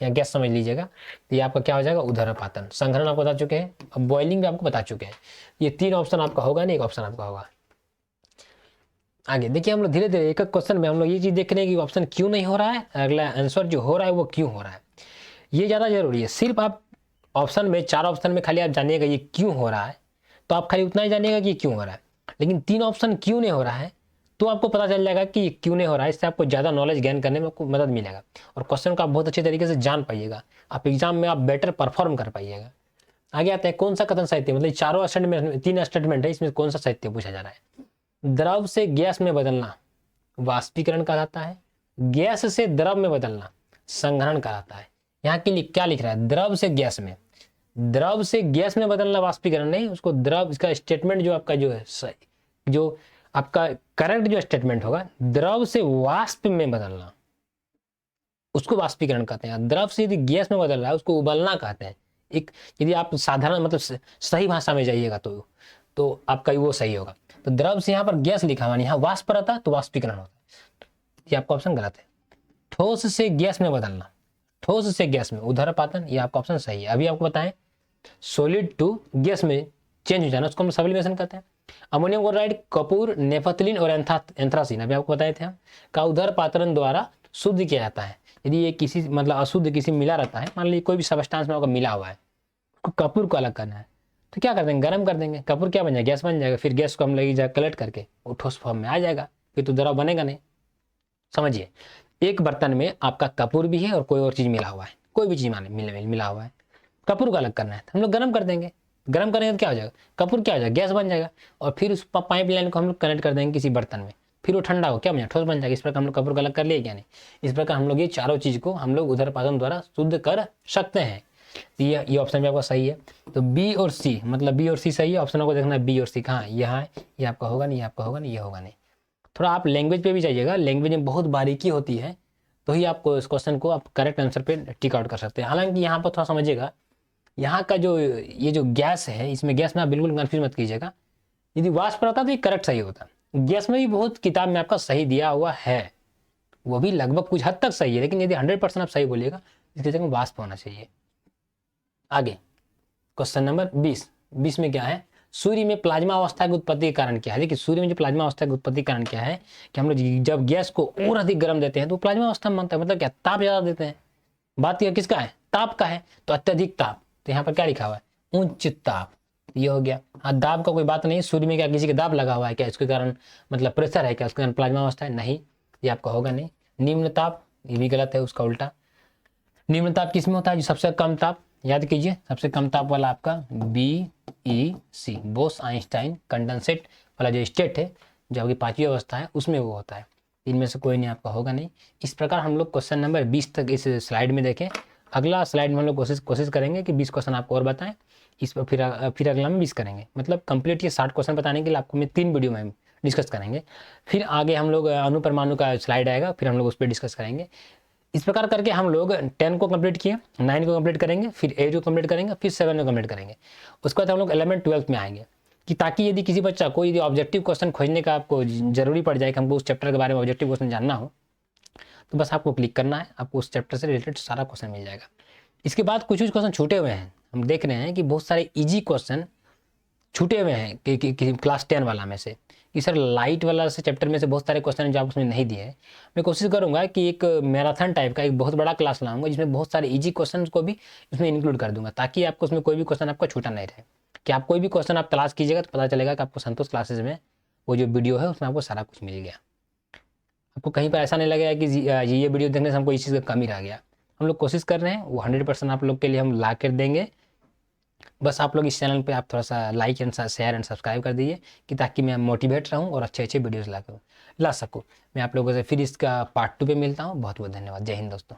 या गैस समझ लीजिएगा। तो ये आपका क्या हो जाएगा, उधर्वपातन। संघनन आपको बता चुके हैं, अब बॉइलिंग भी आपको बता चुके हैं। ये 3 ऑप्शन आपका होगा, नहीं एक ऑप्शन आपका होगा। आगे देखिए, हम लोग धीरे धीरे एक एक क्वेश्चन में हम लोग ये चीज देख रहे हैं कि ऑप्शन क्यों नहीं हो रहा है, अगला आंसर जो हो रहा है वो क्यों हो रहा है, ये ज्यादा जरूरी है। सिर्फ आप ऑप्शन में, 4 ऑप्शन में खाली आप जानिएगा ये क्यों हो रहा है, तो आप खाली उतना ही जानिएगा कि ये क्यों हो रहा है। लेकिन 3 ऑप्शन क्यों नहीं हो रहा है तो आपको पता चल जाएगा कि ये क्यों नहीं हो रहा है। इससे आपको ज्यादा नॉलेज गेन करने में आपको मदद मिलेगा और क्वेश्चन को आप बहुत अच्छे तरीके से जान पाइएगा। आप एग्जाम में आप बेटर परफॉर्म कर पाइएगा। आगे आते हैं, कौन सा कथन साहित्य, मतलब चारों स्टेटमेंट, 3 स्टेटमेंट है, इसमें कौन सा साहित्य पूछा जा रहा है। द्रव से गैस में बदलना वाष्पीकरण कहलाता है, गैस से द्रव में बदलना संघनन कहलाता है। यहाँ के लिए क्या लिख रहा है, द्रव से गैस में, द्रव से गैस में बदलना वाष्पीकरण नहीं, उसको द्रव, इसका स्टेटमेंट जो आपका जो है, जो आपका करेक्ट जो स्टेटमेंट होगा, द्रव से वाष्प में बदलना, उसको वाष्पीकरण कहते हैं। द्रव से यदि गैस में बदल रहा है उसको उबलना कहते हैं। एक, यदि आप साधारण मतलब सही भाषा में जाइएगा तो आपका वो सही होगा। तो द्रव से यहाँ पर गैस लिखा हुआ, यहाँ वाष्प रहता है तो वाष्पीकरण होता है। ये आपका ऑप्शन गलत है। ठोस से गैस में बदलना, ठोस से गैस में उधर्वपातन, ये आपका ऑप्शन सही है। अभी आपको बताएं, सॉलिड टू गैस में चेंज हो जाना, उसको हम सब्लिमेशन कहते हैं। अमोनियम क्लोराइड, कपूर, नेपथलीन और एंथ्रासिन अभी आपको बताए थे हम, का उधर्वपातन द्वारा शुद्ध किया जाता है। यदि ये किसी मतलब अशुद्ध किसी मिला रहता है, मान लीजिए कोई भी सब्सटेंस में मिला हुआ है, कपूर को अलग करना है तो क्या कर देंगे, गर्म कर देंगे, कपूर क्या बन जाएगा, गैस बन जाएगा। फिर गैस को हम लगी जाए कलेक्ट करके वो ठोस फॉर्म में आ जाएगा, फिर तो द्रव बनेगा नहीं। समझिए, एक बर्तन में आपका कपूर भी है और कोई और चीज मिला हुआ है, कोई भी चीज मिला हुआ है, कपूर को अलग करना है तो हम लोग गर्म कर देंगे। गर्म करेंगे तो क्या हो जाएगा, कपूर क्या हो जाएगा, गैस बन जाएगा। और फिर उस पाइप लाइन को हम लोग कनेक्ट कर देंगे किसी बर्तन में, फिर वो ठंडा हो क्या बन जाएगा, ठोस बन जाएगा। इस प्रकार हम लोग कपूर को अलग कर लिए क्या नहीं। इस प्रकार हम लोग ये चारों चीज को हम लोग उधर्वपातन द्वारा शुद्ध कर सकते हैं। ये ऑप्शन भी आपका सही है। तो बी और सी, मतलब बी और सी सही है। ऑप्शन को देखना है बी और सी कहाँ, यहाँ है, ये आपका होगा नहीं, ये आपका होगा नहीं, ये होगा नहीं। थोड़ा आप लैंग्वेज पे भी जाइएगा, लैंग्वेज में बहुत बारीकी होती है, तो ही आपको इस क्वेश्चन को आप करेक्ट आंसर पे टिक आउट कर सकते हैं। हालांकि यहाँ पर थोड़ा समझिएगा, यहाँ का जो ये जो गैस है, इसमें गैस में आप बिल्कुल कंफ्यूज मत कीजिएगा। यदि वाष्प रहता तो ये करेक्ट सही होता। गैस में भी बहुत किताब में आपका सही दिया हुआ है, वो भी लगभग कुछ हद तक सही है, लेकिन यदि 100% आप सही बोलिएगा, इसके जगह वाष्प होना चाहिए। आगे क्वेश्चन नंबर 20 में क्या है, सूर्य में प्लाज्मा अवस्था की उत्पत्ति का कारण क्या है? देखिए सूर्य में जो प्लाज्मा अवस्था की उत्पत्ति का कारण क्या है कि हम लोग जब गैस को और अधिक गर्म देते हैं तो प्लाज्मा अवस्था में बनता है, मतलब क्या, ताप ज्यादा देते हैं। बात यह किसका है? ताप का है। तो अत्यधिक ताप, तो यहाँ पर क्या लिखा हुआ है? उच्च ताप, ये हो गया। हाँ, दाब का कोई बात नहीं, सूर्य में क्या किसी के दाब लगा हुआ है क्या? इसके कारण मतलब प्रेशर है क्या? उसके कारण प्लाज्मा अवस्था है? नहीं, ये आपका होगा नहीं। निम्न ताप, ये भी गलत है, उसका उल्टा। निम्न ताप किस में होता है? जो सबसे कम ताप, याद कीजिए, सबसे कम ताप वाला आपका BEC, बोस आइंस्टाइन कंडेंसेट वाला जो स्टेट है, जो आपकी पांचवी अवस्था है, उसमें वो होता है। इनमें से कोई नहीं आपका होगा नहीं। इस प्रकार हम लोग क्वेश्चन नंबर 20 तक इस स्लाइड में देखें। अगला स्लाइड में हम लोग कोशिश करेंगे कि 20 क्वेश्चन आपको और बताएं। इस पर फिर अगला में 20 करेंगे, मतलब कंप्लीट ये 60 क्वेश्चन बताने के लिए आपको मैं 3 वीडियो में डिस्कस करेंगे। फिर आगे हम लोग अणु परमाणु का स्लाइड आएगा, फिर हम लोग उस पर डिस्कस करेंगे। इस प्रकार करके हम लोग 10 को कंप्लीट किए, 9 को कंप्लीट करेंगे, फिर 8 को कंप्लीट करेंगे, फिर 7 को कंप्लीट करेंगे। उसके बाद हम लोग 11 12 में आएंगे, कि ताकि यदि किसी बच्चा को यदि ऑब्जेक्टिव क्वेश्चन खोजने का आपको जरूरी पड़ जाए कि हमको उस चैप्टर के बारे में ऑब्जेक्टिव क्वेश्चन जानना हो, तो बस आपको क्लिक करना है, आपको उस चैप्टर से रिलेटेड सारा क्वेश्चन मिल जाएगा। इसके बाद कुछ क्वेश्चन छूटे हुए हैं, हम देख रहे हैं कि बहुत सारे ईजी क्वेश्चन छूटे हुए हैं कि क्लास 10 वाला में से, कि सर लाइट वाला से चैप्टर में से बहुत सारे क्वेश्चन जो आप उसमें नहीं दिए हैं। मैं कोशिश करूंगा कि एक मैराथन टाइप का एक बहुत बड़ा क्लास लाऊंगा जिसमें बहुत सारे इजी क्वेश्चन को भी उसमें इंक्लूड कर दूंगा, ताकि आपको उसमें कोई भी क्वेश्चन आपका छूटा नहीं रहे। कि आप कोई भी क्वेश्चन आप तलाश कीजिएगा तो पता चलेगा कि आपको संतोष क्लासेज में वो जो वीडियो है उसमें आपको सारा कुछ मिल गया। आपको कहीं पर ऐसा नहीं लगेगा कि ये वीडियो देखने से हमको इस चीज़ का कमी रह गया। हम लोग कोशिश कर रहे हैं, वो 100% आप लोग के लिए हम ला कर देंगे। बस आप लोग इस चैनल पे आप थोड़ा सा like and share and subscribe कर दीजिए, कि ताकि मैं मोटिवेट रहूं और अच्छे अच्छे वीडियोस ला सकूं। मैं आप लोगों से फिर इसका पार्ट 2 पे मिलता हूं। बहुत बहुत धन्यवाद। जय हिंद दोस्तों।